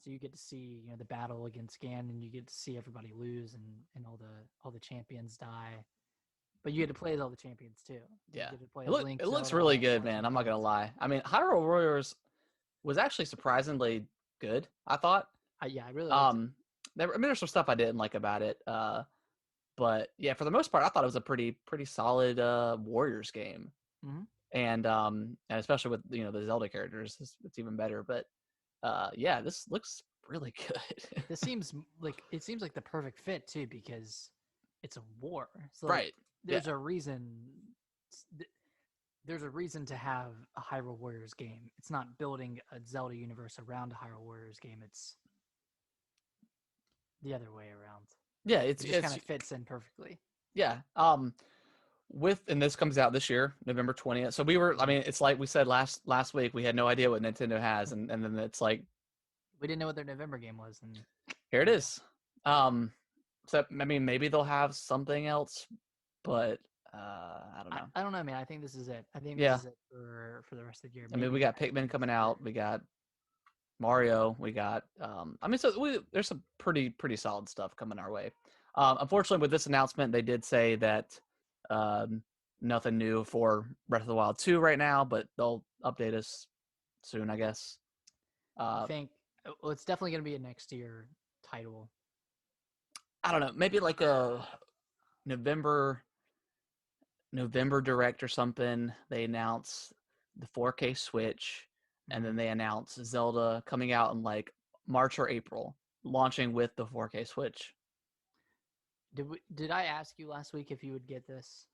So you get to see the battle against Ganon, and you get to see everybody lose, and all the champions die. But you get to play as all the champions too. You Yeah. get to play It as Link, looks Zelda, really all good, the man. I'm not gonna champions. lie. I mean, Hyrule Warriors was actually surprisingly good, I thought. Yeah, I really liked it. There's some stuff I didn't like about it. But yeah, for the most part, I thought it was a pretty solid Warriors game. Mm-hmm. And especially with the Zelda characters, it's even better. But yeah, this looks really good. It seems like the perfect fit too because it's a war. So like Right. Yeah. there's a reason there's a reason to have a Hyrule Warriors game. It's not building a Zelda universe around a Hyrule Warriors game. It's the other way around. Yeah, It just kind of fits in perfectly. yeah. And this comes out this year, November 20th. So I mean, it's like we said last week, we had no idea what Nintendo has, and then it's like We didn't know what their November game was, and here it is. So I mean, maybe they'll have something else, but I don't know. I don't know, man. I think this is it. I think Yeah. this is it for the rest of the year. I mean, we Maybe got Pikmin coming out. We got Mario. We got. I mean, there's some pretty solid stuff coming our way. Unfortunately, with this announcement, they did say that nothing new for Breath of the Wild 2 right now, but they'll update us soon, I guess. I Uh, think well, it's definitely going to be a next year title. I don't know, maybe like a November November direct or something. They announce the 4K Switch, and then Mm. they announce Zelda coming out in like March or April, launching with the 4K Switch. Did I ask you last week if you would get this?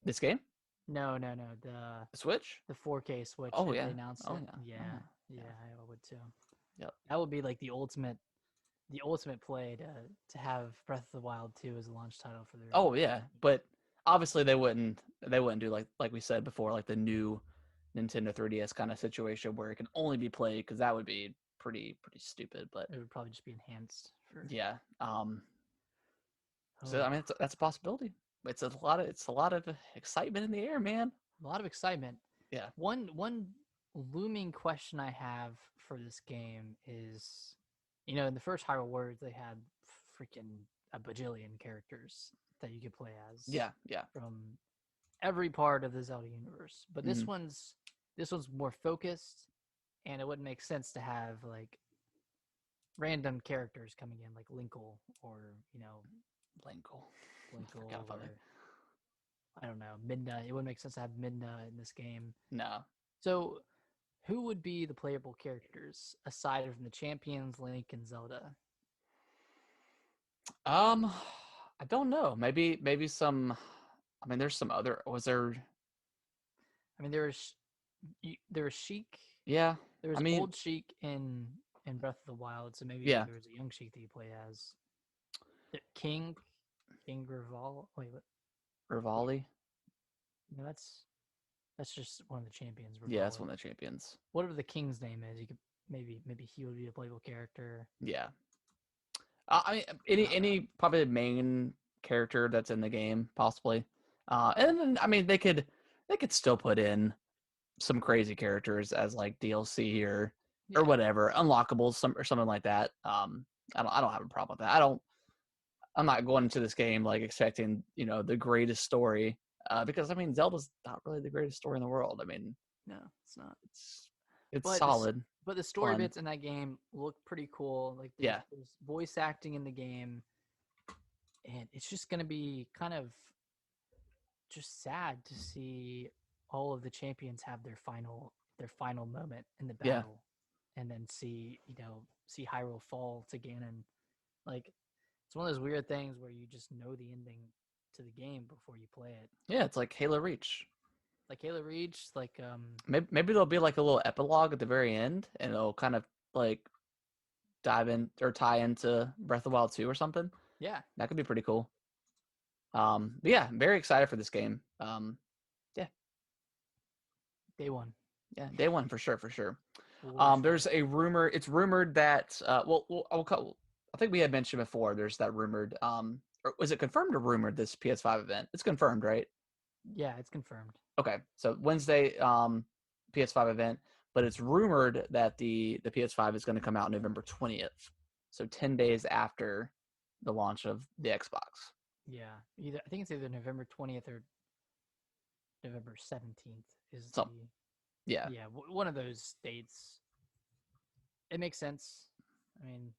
This game, No, no, no. The the Switch. 4K Switch Oh if yeah, they announced oh it. yeah, Yeah, oh yeah, yeah, I would too. yep. That would be like the ultimate play to have Breath of the Wild 2 as a launch title for their. Oh yeah, but obviously they wouldn't do like we said before, like the new Nintendo 3DS kind of situation where it can only be played, because that would be pretty stupid. But It would probably just be enhanced for. yeah, so Oh, I mean that's a possibility. It's a lot of excitement in the air, man. a lot of excitement. Yeah, One looming question I have for this game is, in the first Hyrule Warriors they had freaking a bajillion characters that you could play as yeah. from every part of the Zelda universe. But Hmm. this one's more focused, and it wouldn't make sense to have like random characters coming in like Linkle or Linkle. Linkle Forgot about it. or I don't know Midna. It wouldn't make sense to have Midna in this game. No. So who would be the playable characters aside from the champions, Link and Zelda? Um, I don't know. Maybe some. I mean, there's some other. Was there? I mean, there was Sheik, Yeah. there I was mean, old Sheik in Breath of the Wild, so maybe yeah. there was a young Sheik that you play as. King Rival. Wait, what? Wait, Rivali. no, that's just one of the champions, Yeah, that's Rivali. one of the champions. Whatever the king's name is, you could maybe he would be a playable character. Yeah. I mean, any I don't know. any probably main character that's in the game, possibly. And then I mean, they could still put in some crazy characters as like DLC or Yeah, whatever, unlockables, or something like that. I don't have a problem with that. I'm not going into this game like expecting the greatest story, because I mean Zelda's not really the greatest story in the world. I mean no, it's not. it's it's But this, solid, but the story fun. bits in that game look pretty cool. Like Yeah, there's voice acting in the game, and it's just gonna be kind of just sad to see all of the champions have their final moment in the yeah, battle, and then see Hyrule fall to Ganon. Like it's one of those weird things where you just know the ending to the game before you play it. yeah. It's like Halo Reach. Like Halo Reach, like Maybe there'll be like a little epilogue at the very end, and it'll kind of like dive in or tie into Breath of the Wild 2 or something. yeah, That could be pretty cool. But yeah, I'm very excited for this game. Yeah, day one. yeah, day one for sure, for sure. For sure. There's a rumor. It's rumored that I think we had mentioned before. There's that rumored. Or was it confirmed or rumored? This PS5 event. It's confirmed, right? Yeah, it's confirmed. Okay, so Wednesday, PS5 event, but it's rumored that the PS5 is going to come out November 20th, so 10 days after the launch of the Xbox. Yeah, I think it's either November 20th or November 17th is So yeah, one of those dates. It makes sense. I mean,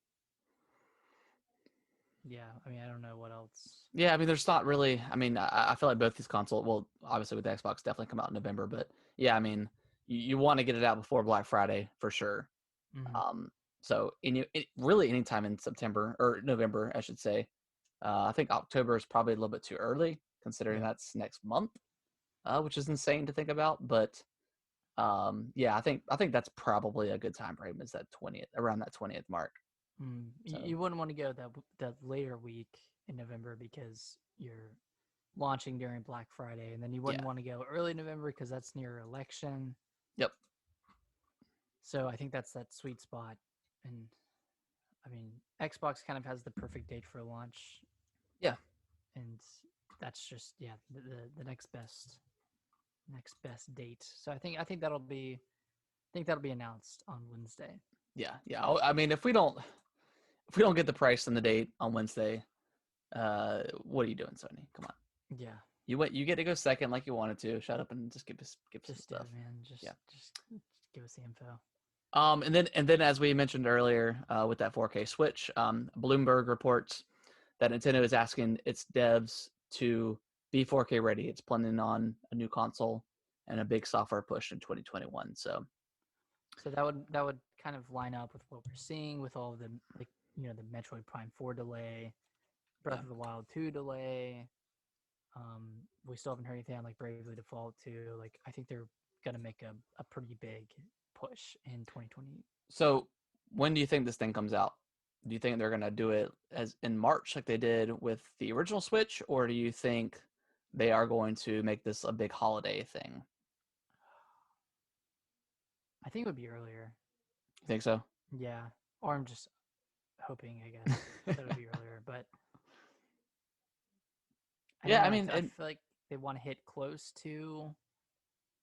yeah, I mean, I don't know what else. yeah. I mean, there's not really. I mean, I feel like both these consoles. Well, obviously with the Xbox, definitely come out in November, but yeah, I mean, you want to get it out before Black Friday for sure. Mhm. Um, so really anytime in September or November, I should say. I think October is probably a little bit too early, considering Yeah. that's next month, which is insane to think about. But yeah, I think that's probably a good time frame. Is that 20th, around that 20th mark? So You wouldn't want to go that later week in November because you're launching during Black Friday, and then you wouldn't yeah, want to go early November because that's near election. yep, So I think that's that sweet spot, and I mean, Xbox kind of has the perfect date for launch, yeah, and that's just the next best date. So I think that'll be announced on Wednesday. yeah. I mean, if we don't get the price and the date on Wednesday, what are you doing, Sony? Come on. Yeah, You get to go second like you wanted to. Shut up and just give us some just stuff. man, Yeah. just Give us the info. And then as we mentioned earlier, with that 4K Switch, Bloomberg reports that Nintendo is asking its devs to be 4K ready. It's planning on a new console and a big software push in 2021. So that would kind of line up with what we're seeing with all of the, like, the Metroid Prime 4 delay, Breath yeah. of the Wild 2 delay. We still haven't heard anything on like Bravely Default 2. Like, I think they're gonna make a pretty big push in 2020. So when do you think this thing comes out? Do you think they're gonna do it as in March like they did with the original Switch, or do you think they are going to make this a big holiday thing? I think it would be earlier. You think so? Yeah, or I'm just hoping, I guess, that it would be earlier. But I don't Yeah, know. I mean, I feel like they want to hit close to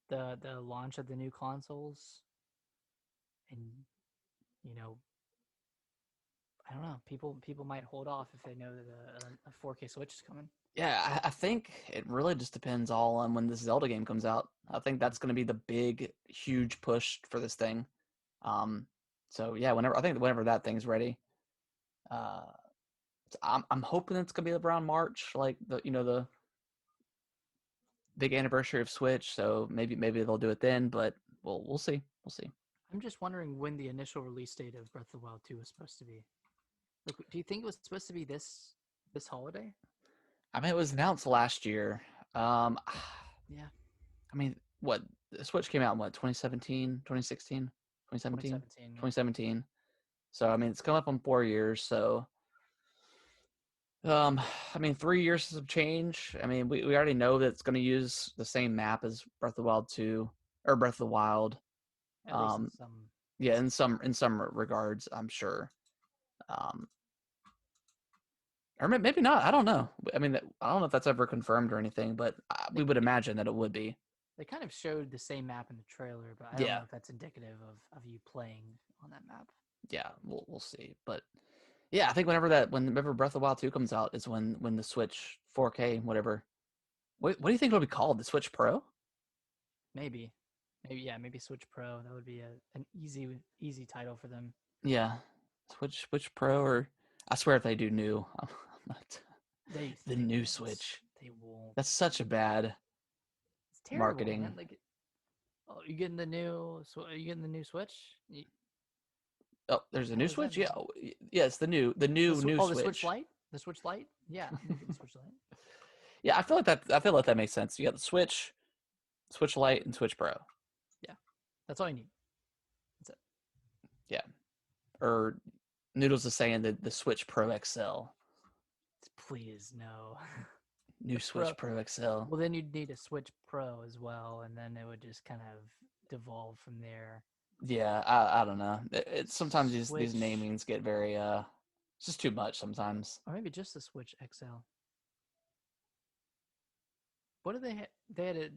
the launch of the new consoles, and you know, I don't know. People might hold off if they know that a 4K Switch is coming. yeah, I think it really just depends all on when this Zelda game comes out. I think that's going to be the big, huge push for this thing. Um, so yeah, whenever that thing's ready, uh, I'm hoping it's going to be around March, like the big anniversary of Switch. So maybe they'll do it then, but we'll see. We'll see. I'm just wondering when the initial release date of Breath of the Wild 2 was supposed to be. Like, do you think it was supposed to be this holiday? I mean, it was announced last year. Um, Yeah, I mean, what the Switch came out in what 2017, 2016, 2017, 2017. Yeah. 2017. So I mean, it's come up on 4 years. So I mean, 3 years of change. I mean, we already know that it's going to use the same map as Breath of the Wild 2 or Breath of the Wild. At least in Um, some yeah, in instances. some regards, I'm sure. Um, or maybe not. I don't know. I mean, I don't know if that's ever confirmed or anything, but They, we would they imagine that it would be. they kind of showed the same map in the trailer, but I don't Yeah, know if that's indicative of you playing on that map. yeah, we'll see. But yeah, I think whenever Breath of the Wild 2 comes out is when the Switch 4K whatever. What do you think it'll be called? The Switch Pro? Maybe, maybe Switch Pro. That would be an easy title for them. Yeah, Switch Pro, or I swear if they do new, I'm not the They new won't. Switch. They won't. That's such a bad It's terrible, man. marketing. Like, oh, you getting the new? Are you getting the new Switch? Oh, there's The a hell new does that Switch. Yeah, mean? yes, the new The Switch Switch. Lite. The Switch Lite. Yeah, I'm gonna get the Switch Lite. Yeah, I feel like that makes sense. You got the Switch, Switch Lite, and Switch Pro. Yeah, that's all you need. That's it. Yeah, or Noodles is saying that the Switch Pro XL, Please no. new The Pro. Switch Pro XL. Well, then you'd need a Switch Pro as well, and then it would just kind of devolve from there. Yeah, I don't know. It's sometimes these Switch, namings get very it's just too much sometimes. or maybe just the Switch XL. What did they? They had a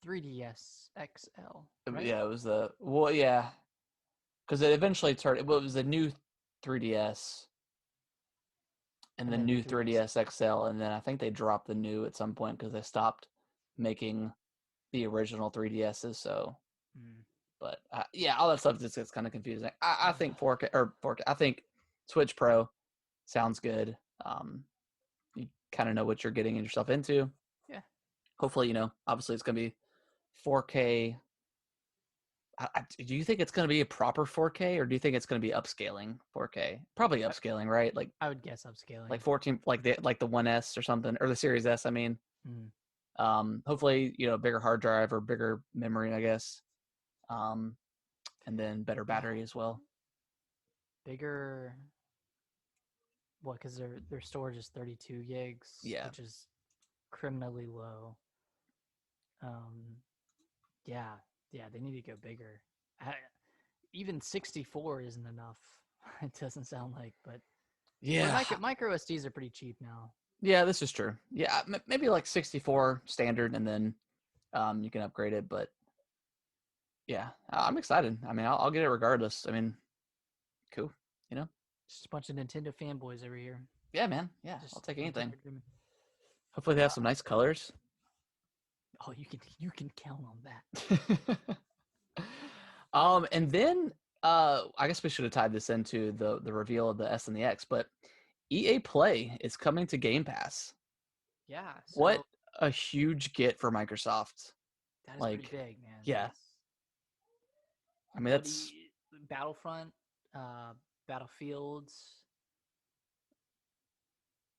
3DS XL, right? Yeah, it was yeah, because it eventually turned. Well, it was the new 3DS and And the then the new 3DS. 3DS XL, and then I think they dropped the new at some point because they stopped making the original 3DSs. So, Mm. but yeah, all that stuff just gets kind of confusing. I think 4K or 4K. I think Switch Pro sounds good. You kind of know what you're getting yourself into. Yeah. Hopefully, obviously it's gonna be 4K. Do you think it's going to be a proper 4K, or do you think it's going to be upscaling 4K? Probably upscaling, right? I would guess upscaling. Like 14, like the 1S or something, or the Series S. I mean, Mm. hopefully bigger hard drive or bigger memory, I guess, and then better battery as well. Bigger. What? Because their storage is 32 gigs, Yeah, which is criminally low. Um, yeah, they need to go bigger. Even 64 isn't enough. It doesn't sound like, but yeah, micro SDs are pretty cheap now. yeah. This is true. Yeah, maybe like 64 standard, and then you can upgrade it. But yeah, I'm excited. I mean, I'll get it regardless. I mean, cool. Just a bunch of Nintendo fanboys over here. Yeah, man. Yeah, Just I'll take Nintendo anything. dreaming. Hopefully they have some nice colors. Oh, you can count on that. And then I guess we should have tied this into the reveal of the S and the X, but EA Play is coming to Game Pass. Yeah, What so a huge get for Microsoft. that is pretty Like, big, man. yeah, That's I mean what that's Battlefront, Battlefields,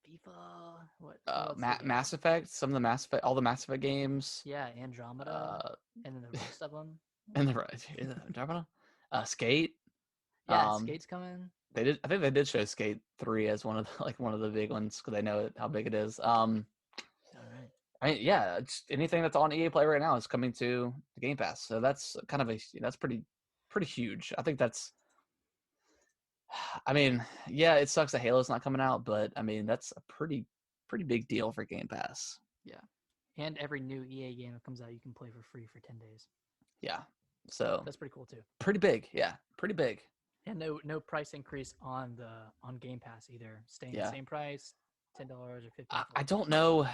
FIFA. What else they get? Mass Effect, some of the Mass Effect, all the Mass Effect games, Yeah, Andromeda, uh, and then the rest of them. and the Andromeda, Skate. Yeah, Um, Skate's coming. they did. I think they did show Skate 3 as one of the, like one of the big ones because they know how big it is. All right. I mean, yeah, it's anything that's on EA Play right now is coming to the Game Pass, so that's kind of that's pretty huge. I think that's. I mean, yeah, it sucks that Halo's not coming out, but I mean that's a pretty big deal for Game Pass. Yeah, and every new EA game that comes out, you can play for free for 10 days. Yeah, so That's pretty cool too. pretty big. Yeah, pretty big. And no price increase on Game Pass either. Staying the Yeah, same price, $10 or 15 for I life. don't know.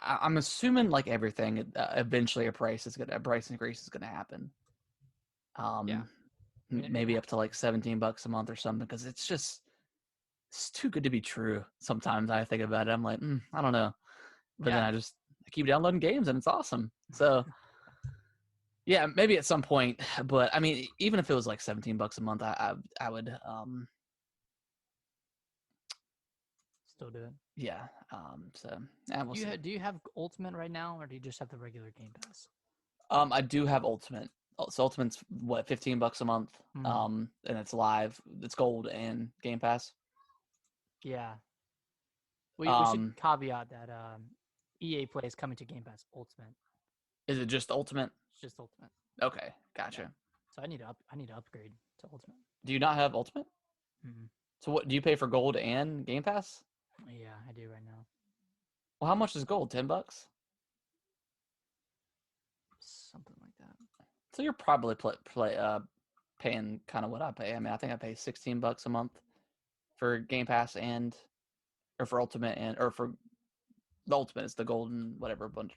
I'm assuming like everything, eventually a price increase is gonna happen. Yeah, Um, I mean it maybe has up to to. like $17 a month or something because it's too good to be true. Sometimes I think about it, I'm like, I don't know, but then Yeah, I keep downloading games and it's awesome. So yeah, maybe at some point, but I mean, even if it was like $17 a month, I would still do it. yeah. So yeah, we'll see. Do you have Ultimate right now, or do you just have the regular Game Pass? I do have Ultimate. So Ultimate's what, $15 a month. Mm, And it's live. It's gold and Game Pass. yeah, we should Um, caveat that EA Play is coming to Game Pass Ultimate. is it just Ultimate? It's just Ultimate. Okay, Yeah, gotcha. so I need to upgrade to Ultimate. Do you not have Ultimate? Mm, So what do you pay for gold and Game Pass? yeah, I do right now. Well, how much is gold? $10? Something like that. So you're probably paying kind of what I pay. I mean, I think I pay $16 a month for Game Pass or for Ultimate or for the Ultimate. It's the golden whatever bundle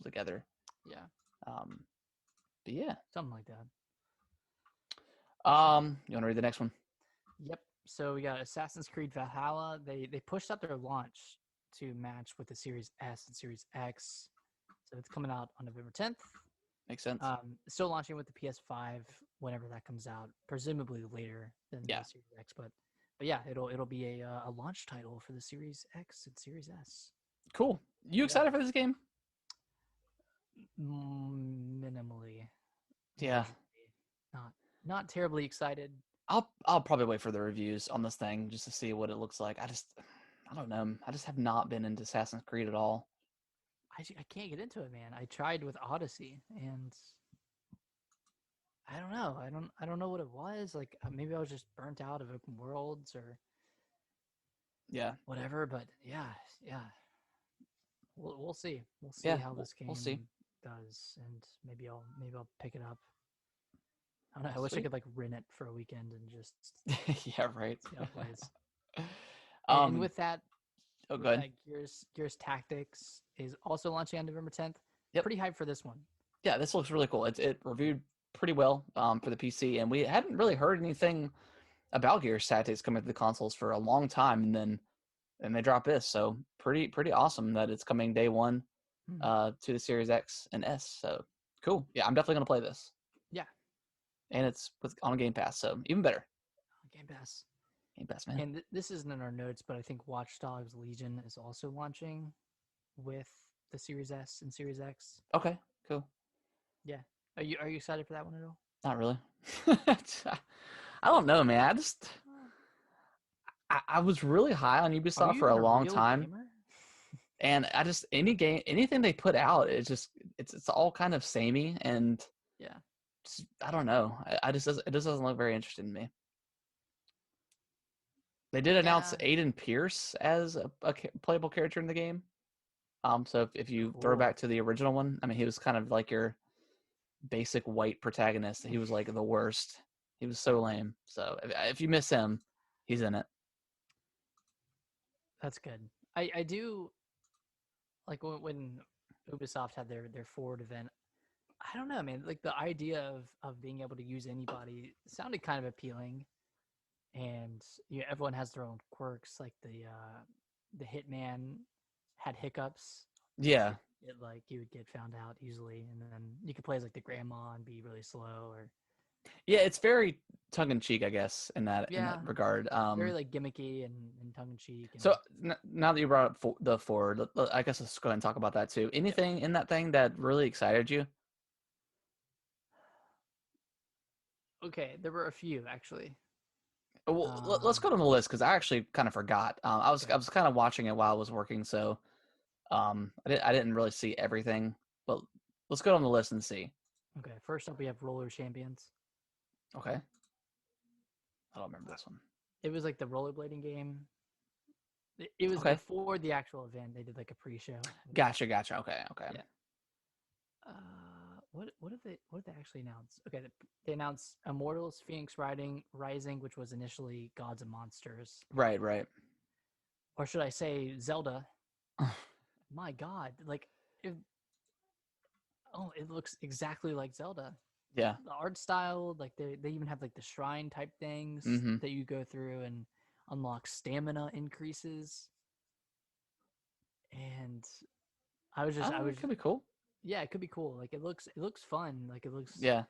together. Yeah, Um, but yeah. something like that. You want to read the next one? Yep. So we got Assassin's Creed Valhalla. They pushed up their launch to match with the Series S and Series X. So it's coming out on November 10th. Makes sense. Still launching with the PS5 whenever that comes out, presumably later than Yeah. the Series X. But yeah, it'll be a launch title for the Series X and Series S. Cool. You excited for this game? Minimally. Yeah. Not terribly excited. I'll probably wait for the reviews on this thing just to see what it looks like. I don't know. I just have not been into Assassin's Creed at all. I can't get into it, man. I tried with Odyssey, and I don't know. I don't know what it was. Like maybe I was just burnt out of open worlds or Yeah. whatever. But yeah. We'll see. We'll see Yeah. how this We'll see. game does, and maybe I'll pick it up. I don't know. I wish I Sweet. could like rent it for a weekend and just Yeah. Right. see how it plays. um. And with that, Oh, go ahead. Gears Tactics is also launching on November 10th. Yep. Pretty hyped for this one. Yeah. This looks really cool. It reviewed pretty well for the PC, and we hadn't really heard anything about Gears Tactics coming to the consoles for a long time, and they dropped this. So pretty awesome that it's coming day one to the Series X and S. So cool. Yeah, I'm definitely gonna play this. Yeah. And it's on Game Pass, so even better. Game Pass. Game Pass, man. And this isn't in our notes, but I think Watch Dogs Legion is also launching with the Series S and Series X. Okay, cool. Yeah. Are you excited for that one at all? Not really. I don't know, man. I was really high on Ubisoft for a long time. Gamer? And I just anything they put out, it's all kind of samey, and yeah, I don't know. It just doesn't look very interesting to me. They did announce Aiden Pierce as a playable character in the game. So if you throw back to the original one, I mean, he was kind of like your basic white protagonist. He was like the worst. He was so lame. So if you miss him, he's in it. That's good. I do like when Ubisoft had their Forward event. I don't know, man. Like the idea of being able to use anybody sounded kind of appealing, and yeah, everyone has their own quirks. Like the hitman had hiccups. Yeah, It like you would get found out easily, and then you could play as like the grandma and be really slow, or yeah, it's very tongue in cheek, I guess, in that yeah, regard. very like gimmicky and tongue in cheek, and So now that you brought up the Ford, I guess let's go ahead and talk about that too. yeah. Anything in that thing that really excited you? Okay, there were a few actually. Well, let's go Um, to the list because I actually kind of forgot. I okay, was kind of watching it while I was working, so I didn't really see everything. But let's go on the list and see. okay. First up, we have Roller Champions. Okay, I don't remember Uh, this one. It was like the rollerblading game. It was Okay, before the actual event. They did like a pre-show. gotcha. Okay, okay. Yeah. What did they actually announce? Okay, they announced Immortals, Phoenix Rising, which was initially Gods and Monsters, Right. or should I say Zelda? My God, like, it, oh, it looks exactly like Zelda. Yeah. The art style, like they even have like the shrine type things Mm-hmm. that you go through and unlock stamina increases. And I was It could be cool. yeah, it could be cool. Like it looks fun. Like Yeah.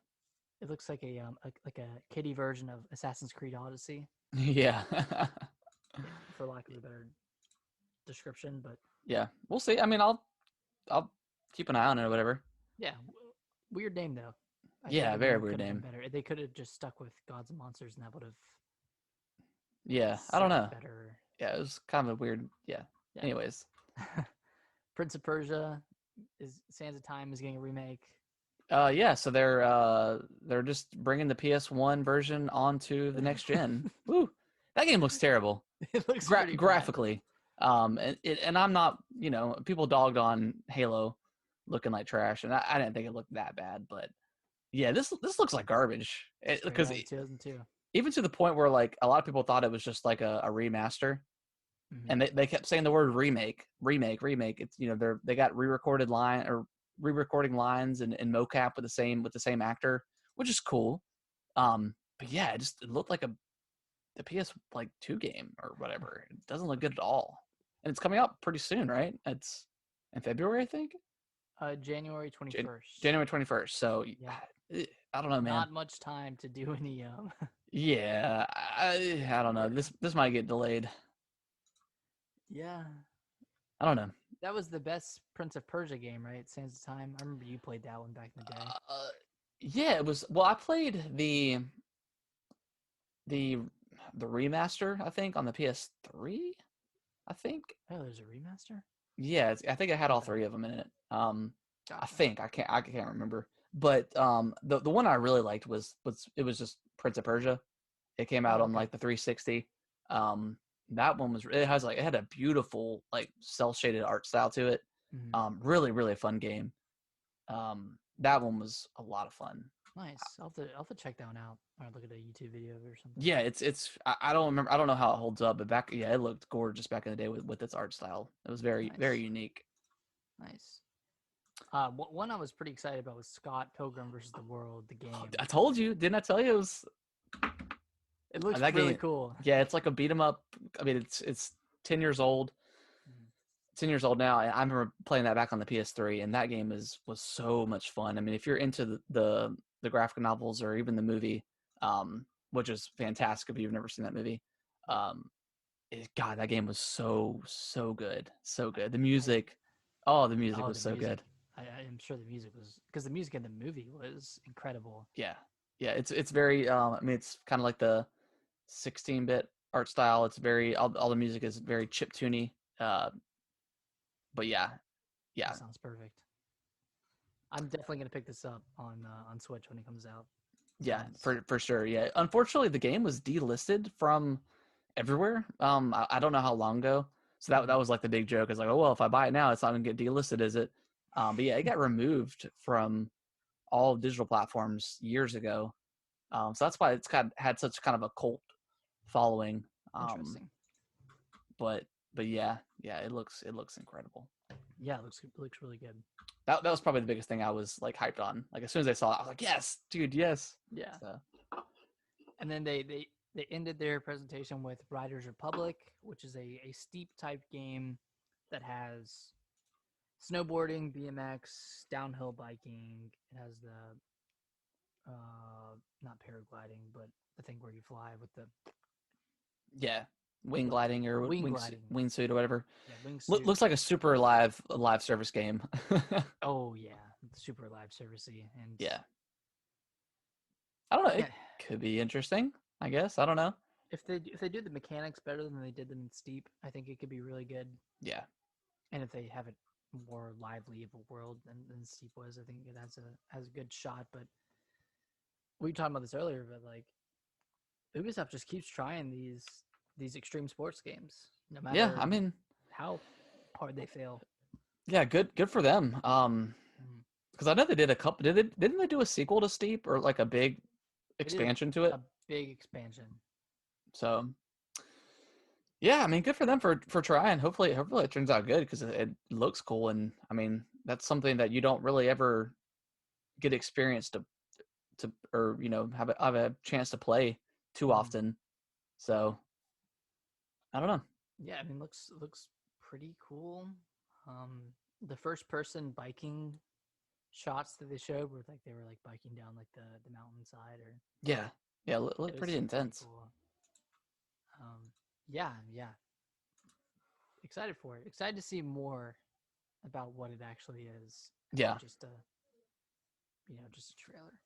it looks like a kiddie version of Assassin's Creed Odyssey, Yeah. for lack of a better description. But Yeah. We'll see. I mean, I'll keep an eye on it or whatever. yeah, weird name though. I think Yeah, the very name weird could have been name. better. They could have just stuck with Gods and Monsters, and that would have Yeah, I don't set it know. better. Yeah, it was kind of a weird. Yeah. Yeah. Anyways, Prince of Persia is Sands of Time is getting a remake. yeah. So they're just bringing the PS1 version onto the next gen. Woo, that game looks terrible It looks pretty bad. graphically. And I'm not, people dogged on Halo looking like trash, and I didn't think it looked that bad, but yeah, this looks like garbage. Straight Because out of 2002. even to the point where like a lot of people thought it was just like a remaster, Mm-hmm. and they kept saying the word remake. It's they got re-recording lines and mocap with the same actor, which is cool. But yeah, it looked like the PS like 2 game or whatever. It doesn't look good at all. And it's coming out pretty soon, right? It's in February, I think. January 21st. January 21st. So Yeah. I don't know, man. Not much time to do any Yeah, I don't know. work. This might get delayed. Yeah. I don't know. That was the best Prince of Persia game, right? Sands of Time. I remember you played that one back in the day. Yeah, it was. Well, I played the the remaster, I think, on the PS3. I think. Oh, there's a remaster? Yeah, I think I had all Okay. three of them in it. I Gotcha. think I can't remember. But the one I really liked was it was just Prince of Persia. It came out Oh, on okay. like the 360. Um, that one was it had a beautiful like cell shaded art style to it. Mhm. Really fun game. That one was a lot of fun. Nice. I'll have to check that one out or look at a YouTube video or something. Yeah, I don't remember. I don't know how it holds up, but it looked gorgeous back in the day with its art style. It was very Nice. unique. Nice. One I was pretty excited about was Scott Pilgrim versus the World, the game. I told you, didn't I tell you it was It looks that really game? cool. Yeah, it's like a beat 'em up. I mean, it's 10 years old. Mhm. 10 years old now. And I remember playing that back on the PS3, and that game was so much fun. I mean, if you're into the graphic novels or even the movie, which is fantastic if you've never seen that movie, um, God, that game was so good, so good. The I music, the music oh was the so music. good. I am sure the music was because the music in the movie was incredible. Yeah, yeah. It's very. I mean, it's kind of like the 16-bit art style. It's very all the music is very chiptune. Uh, but yeah, That sounds perfect. I'm definitely gonna pick this up on Switch when it comes out. yeah, Sounds for sure. Yeah. Unfortunately, the game was delisted from everywhere. I don't know how long ago. So that mhm. was like the big joke. Is like, oh well, if I buy it now, it's not gonna get delisted, is it? But yeah, it got removed from all digital platforms years ago. So that's why it's had such kind of a cult following. Um, Interesting. but yeah, it looks incredible. Yeah, it looks really good. That was probably the biggest thing I was like hyped on. Like as soon as I saw it, I was like, yes, dude, yes. Yeah. So And then they ended their presentation with Riders Republic, which is a steep type game that has snowboarding, BMX, downhill biking. It has the not paragliding, but the thing where you fly with the yeah, wing gliding or wing gliding. wingsuit or whatever. Yeah, wingsuit. Looks like a super live service game. Oh yeah, super live servicey and Yeah. I don't know. yeah. It could be interesting, I guess. I don't know. If they do the mechanics better than they did them in Steep, I think it could be really good. Yeah. And if they have it more lively of a world than Steep was, I think it has a good shot. But we were talking about this earlier, but like Ubisoft just keeps trying these extreme sports games, no matter Yeah, I mean, how hard they fail. yeah, good for them. Because I know they did a couple. Didn't they do a sequel to Steep or like a big expansion to it? A big expansion. So yeah, I mean, good for them for trying. Hopefully it turns out good because it looks cool, and I mean that's something that you don't really ever get experience to or have a chance to play too often. So I don't know. Yeah, I mean, looks pretty cool. The first person biking shots that they showed were like they were like biking down like the mountainside or yeah, look pretty intense. Cool. Yeah. Excited for it. Excited to see more about what it actually is. Yeah. Just just a trailer.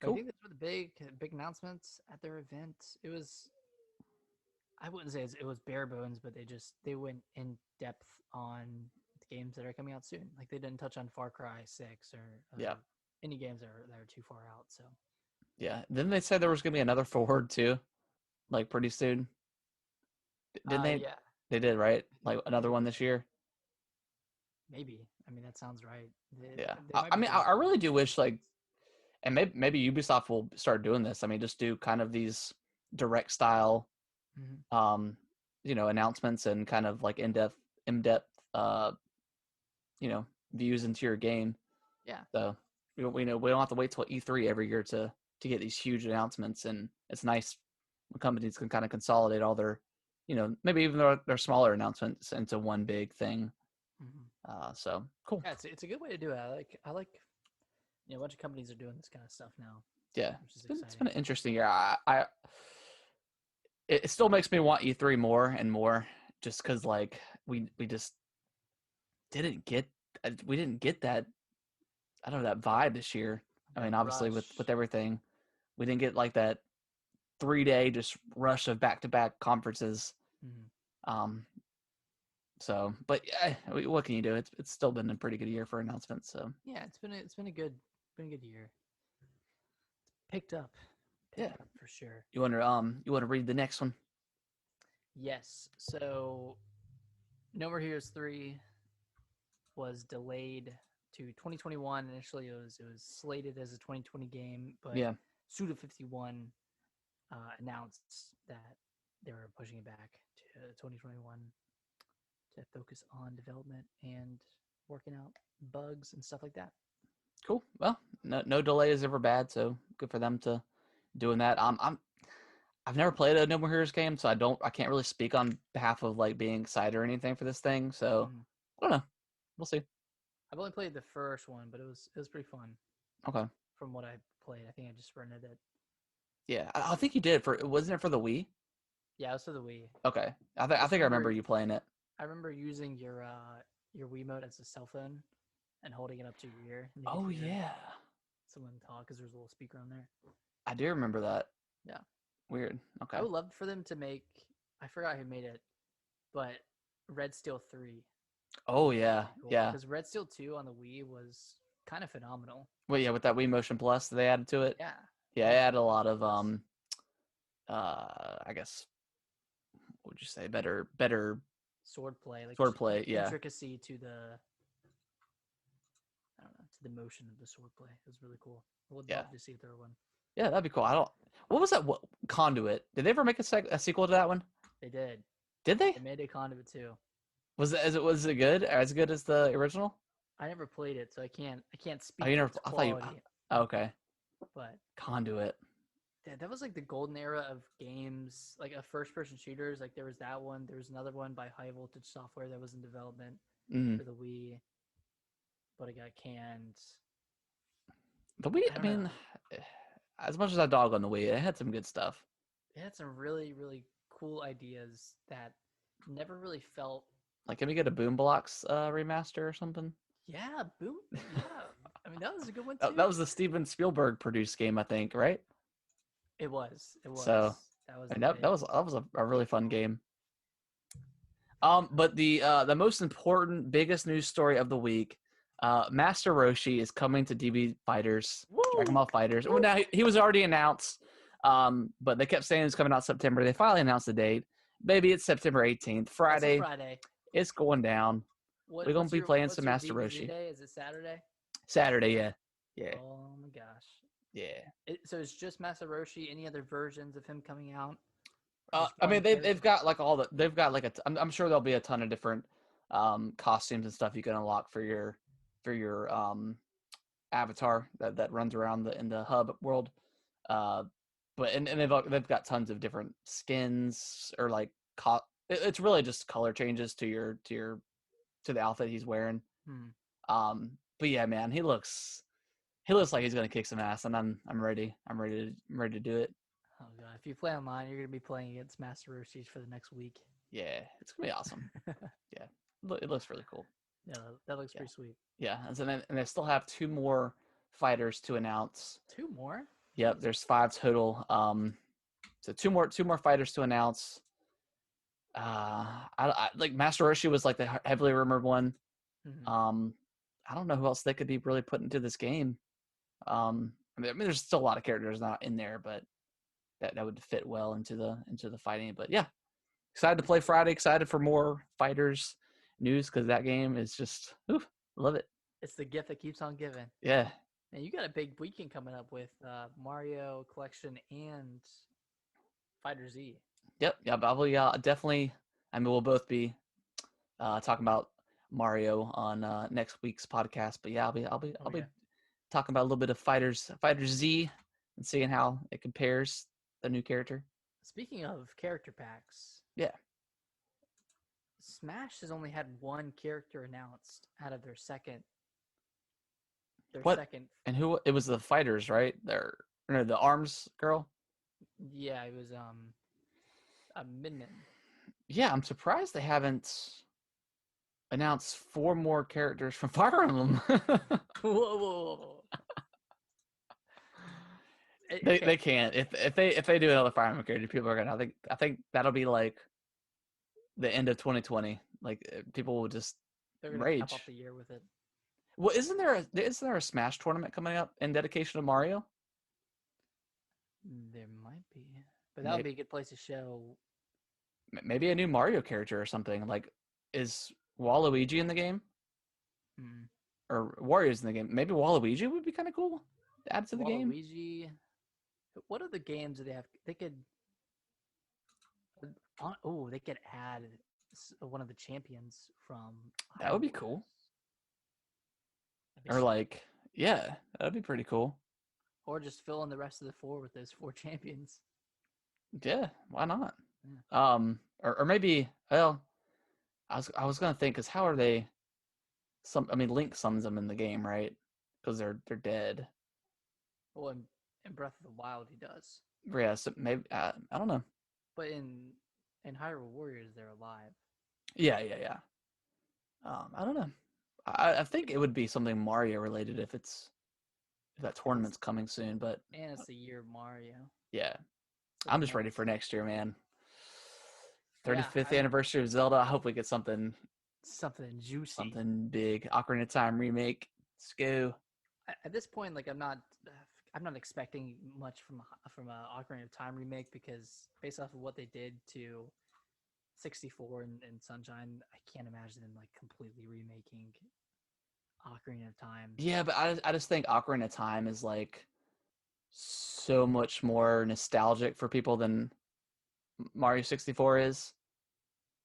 Cool. I think those were the big announcements at their event. It was, I wouldn't say it was bare bones, but they went in depth on the games that are coming out soon. Like they didn't touch on Far Cry 6 or any games that are too far out. So yeah, then they said there was gonna be another forward too, like pretty soon. Didn't they? Yeah, they did, right? Like another one this year. Maybe. I mean, that sounds right. Yeah, I mean, I really do wish like, and maybe Ubisoft will start doing this. I mean, just do kind of these direct style, announcements and kind of like in-depth, views into your game. Yeah. So we don't have to wait till E3 every year to get these huge announcements, and it's nice when companies can kind of consolidate all their, maybe even their smaller announcements into one big thing. So cool. Yeah, it's a good way to do it. I like a bunch of companies are doing this kind of stuff now. Yeah, it's been an interesting year. It still makes me want E3 more and more, just because like we just didn't get that, I don't know, that vibe this year. I mean, obviously with everything, we didn't get like that 3-day just rush of back-to-back conferences. So, but what can you do? It's still been a pretty good year for announcements. So yeah, it's been a good year. Picked up for sure. You want to read the next one? Yes. So, No More Heroes 3 was delayed to 2021. Initially, it was slated as a 2020 game, but Suda51 announced that they were pushing it back to 2021 to focus on development and working out bugs and stuff like that. Cool. Well, no delay is ever bad, so good for them to doing that. I've never played a No More Heroes game, so I can't really speak on behalf of like being excited or anything for this thing. So I don't know. We'll see. I've only played the first one, but it was pretty fun. Okay. From what I played, I think I just rented it. Yeah, I think you did wasn't it for the Wii? Yeah, it was for the Wii. Okay. I think I remember you playing it. I remember using your Wiimote as a cell phone and holding it up to your ear. Oh yeah. Someone talk because there's a little speaker on there. I do remember that. Yeah. Weird. Okay. I would love for them to make. I forgot who made it, but Red Steel 3. Oh yeah, cool. Yeah. Because Red Steel 2 on the Wii was kind of phenomenal. Well, yeah, with that Wii Motion Plus they added to it. Yeah. Yeah, it added a lot of I guess, what would you say, better swordplay, like swordplay, yeah. Intricacy to the motion of the swordplay. It was really cool. I would love to see a third one. Yeah, that'd be cool. What was that? Conduit? Did they ever make a sequel to that one? They did. Did they? They made a Conduit too. Was it good? As good as the original? I never played it, so I can't Oh, speak you to never? its I thought you. quality. Okay, But Conduit. that was like the golden era of games, like a first-person shooters. Like there was that one. There was another one by High Voltage Software that was in development Mm. for the Wii, but it got canned. The Wii. I I don't mean, know. as much as I dog on the Wii, it had some good stuff. It had some really really cool ideas that never really felt. Like, can we get a Boom Blocks remaster or something? Yeah, boom. Yeah, I mean that was a good one That too. was the Steven Spielberg produced game, I think, right? It was. It So, was. That was and the that big. was a really fun game. I think. But the most important, biggest news story of the week, Master Roshi is coming to DB Fighters, Dragon Woo! Ball Fighters. Well, Woo! now he was already announced, but they kept saying it's coming out September. They finally announced the date. Maybe it's September 18th, That's a Friday. Friday. It's going down. We're gonna be playing some What's your Master DBZ Roshi day? Is it Saturday? Saturday. Yeah, yeah, Oh my gosh. yeah. So it's just Masaroshi. Any other versions of him coming out? Uh, Just I one mean, they've character? got like all the they've got like I'm sure there'll be a ton of different costumes and stuff you can unlock for your avatar that runs around in the hub world. Uh, but and they've got tons of different skins or like it's really just color changes to the outfit he's wearing. Hmm. But yeah, man, he looks like he's gonna kick some ass, and I'm ready to do it. Oh god. If you play online, you're gonna be playing against Masaroshis for the next week. Yeah, it's gonna be awesome. Yeah, it looks really cool. Yeah, that looks Yeah, pretty sweet. yeah, and they still have two more fighters to announce. Two more? Yep, Jeez. there's five total. So two more fighters to announce. I like Master Roshi was like the heavily rumored one. Mm-hmm. Um, I don't know who else they could be really put into this game. I mean, there's still a lot of characters not in there, but that would fit well into the fighting. But yeah, excited to play Friday. Excited for more fighters news because that game is just love it. It's the gift that keeps on giving. Yeah. And you got a big weekend coming up with Mario Collection and Fighter Z. Yep. Yeah. Probably. Definitely. I mean, we'll both be talking about Mario on next week's podcast. But yeah, I'll be talking about a little bit of Fighters Z and seeing how it compares the new character. Speaking of character packs, Yeah. Smash has only had one character announced out of their second. Their What? second. And who? It was the fighters, right? No, the arms girl. Yeah, it was a Minmin. Yeah, I'm surprised they haven't announced four more characters from Fire Emblem. Whoa, whoa, whoa. They can't if they do another Fire Emblem character, people are gonna. I think that'll be like the end of 2020. Like people will just They're gonna rage. cap off the year with it. Well, isn't there a Smash tournament coming up in dedication of Mario? There might be, but that would be a good place to show. Maybe a new Mario character or something. Like, is Waluigi in the game? Hmm. Or Wario's in the game? Maybe Waluigi would be kind of cool to add to the game. Waluigi. What other games do they have? They could. Oh, they could add one of the champions from. That would be cool. Or sweet. like, yeah, that'd be pretty cool. Or just fill in the rest of the four with those four champions. Yeah, why not? Yeah. Or maybe, well, I was gonna think, cause how are they? I mean, Link summons them in the game, right? Because they're dead. Well, in Breath of the Wild, he does. Yeah, so maybe I don't know. But in Hyrule Warriors, they're alive. Yeah. I don't know. I think it would be something Mario related if that tournament's coming soon. But and it's the year of Mario. Yeah, So I'm just ready for next year, man. 35th Yeah, anniversary of Zelda. I hope we get something juicy, something big. Ocarina of Time remake. Let's go. At this point, like I'm not expecting much from a Ocarina of Time remake because based off of what they did to 64 and Sunshine, I can't imagine them like completely remaking Ocarina of Time. Yeah, but I just think Ocarina of Time is like so much more nostalgic for people than Mario 64 is.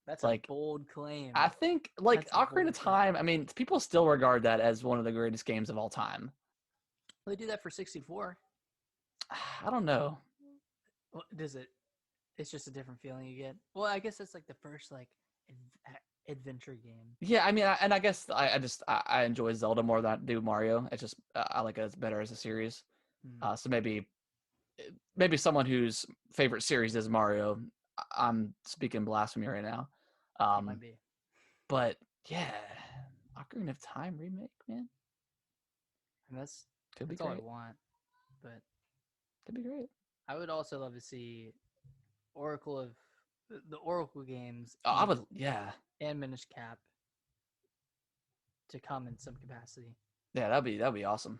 That's a Like, bold claim. I think like That's a Ocarina bold of claim. Time. I mean, people still regard that as one of the greatest games of all time. Well, they do that for 64. I don't know. What does it? It's just a different feeling you get. Well, I guess it's like the first like adventure game. Yeah, I mean, and I guess I enjoy Zelda more than I do Mario. It's just I like it as better as a series. Hmm. So maybe someone whose favorite series is Mario. I'm speaking blasphemy right now. It might be. But yeah, Ocarina of Time remake, man, And could be that's all I great. want. But Could be great. I would also love to see Oracle of the Oracle games Oh, I would, yeah, and Minish Cap to come in some capacity. yeah, that'd be awesome.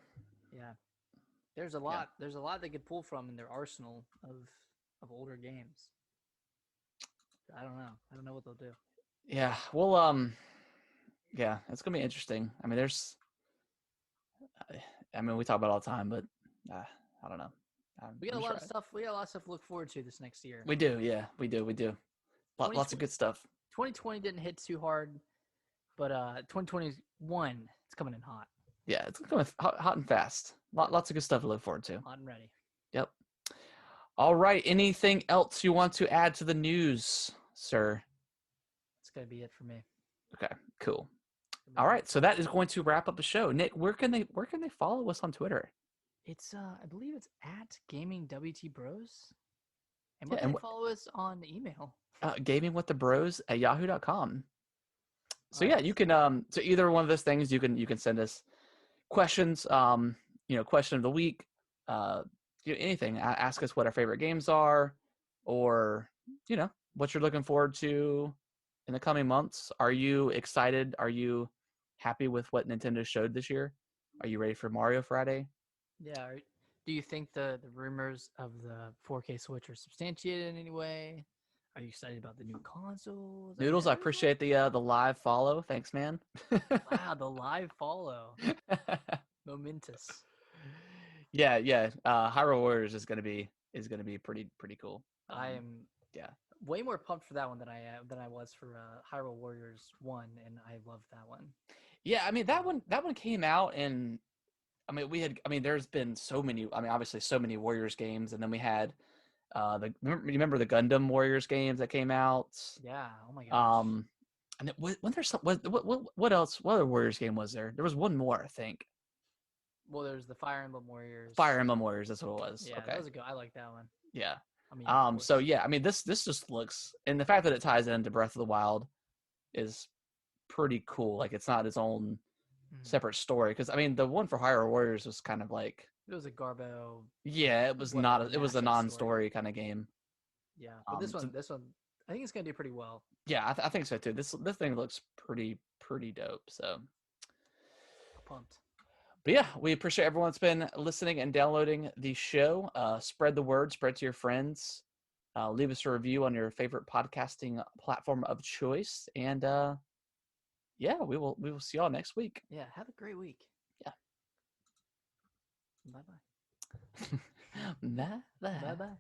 Yeah, there's a Yeah, lot. There's a lot they could pull from in their arsenal of older games. I don't know. I don't know what they'll do. yeah. Well, yeah, it's gonna be interesting. I mean, I mean, we talk about it all the time, but I don't know. We got I'm a lot sure of stuff. We got a lot of stuff to look forward to this next year. we do. Yeah, we do. We do. Lots of 2020, good stuff. 2020 didn't hit too hard, but 2021 it's coming in hot, Yeah, it's coming hot and fast. Lots of good stuff to look forward to. hot and ready. Yep. All right. Anything else you want to add to the news, sir? It's gonna be it for me. Okay. Cool. All right. So that is going to wrap up the show. Nick, where can they follow us on Twitter? It's I believe it's at Gaming WT Bros. And Yeah, where and can they follow us on email? gamingwiththebros@yahoo.com. So All yeah, right. you can so either one of those things you can send us questions, question of the week, anything. Ask us what our favorite games are, or what you're looking forward to in the coming months. Are you excited? Are you happy with what Nintendo showed this year? Are you ready for Mario Friday? Yeah. Do you think the rumors of the 4K Switch are substantiated in any way? Are you excited about the new consoles? Noodles, I appreciate the live follow. Thanks, man. Wow, the live follow, momentous. Yeah, yeah. Hyrule Warriors is gonna be pretty cool. I am Yeah, way more pumped for that one than I was for Hyrule Warriors 1, and I loved that one. yeah. I mean that one came out, and I mean there's been so many. I mean obviously so many Warriors games, and then we had remember the Gundam Warriors games that came out. Yeah. Oh my gosh. And when there's some what else? What other Warriors game was there? There was one more, I think. Well, there's the Fire Emblem Warriors. Fire Emblem Warriors. That's what it was. Yeah, Okay. that was a good. I like that one. Yeah. I mean, of So course. yeah, I mean this just looks, and the fact that it ties into Breath of the Wild is pretty cool. Like it's not its own separate story, because I mean the one for Hyrule Warriors was kind of like, It was a Garbo. yeah, it was Whatever, it was a mashup non-story kind of game. Yeah, but So this one, I think it's gonna do pretty well. yeah, I think so too. This thing looks pretty dope. So, Pumped. but yeah, we appreciate everyone that's been listening and downloading the show. Spread the word, spread to your friends. Leave us a review on your favorite podcasting platform of choice, and yeah, we will see y'all next week. Yeah, have a great week. Yeah. Bye bye. Bye bye. Bye bye.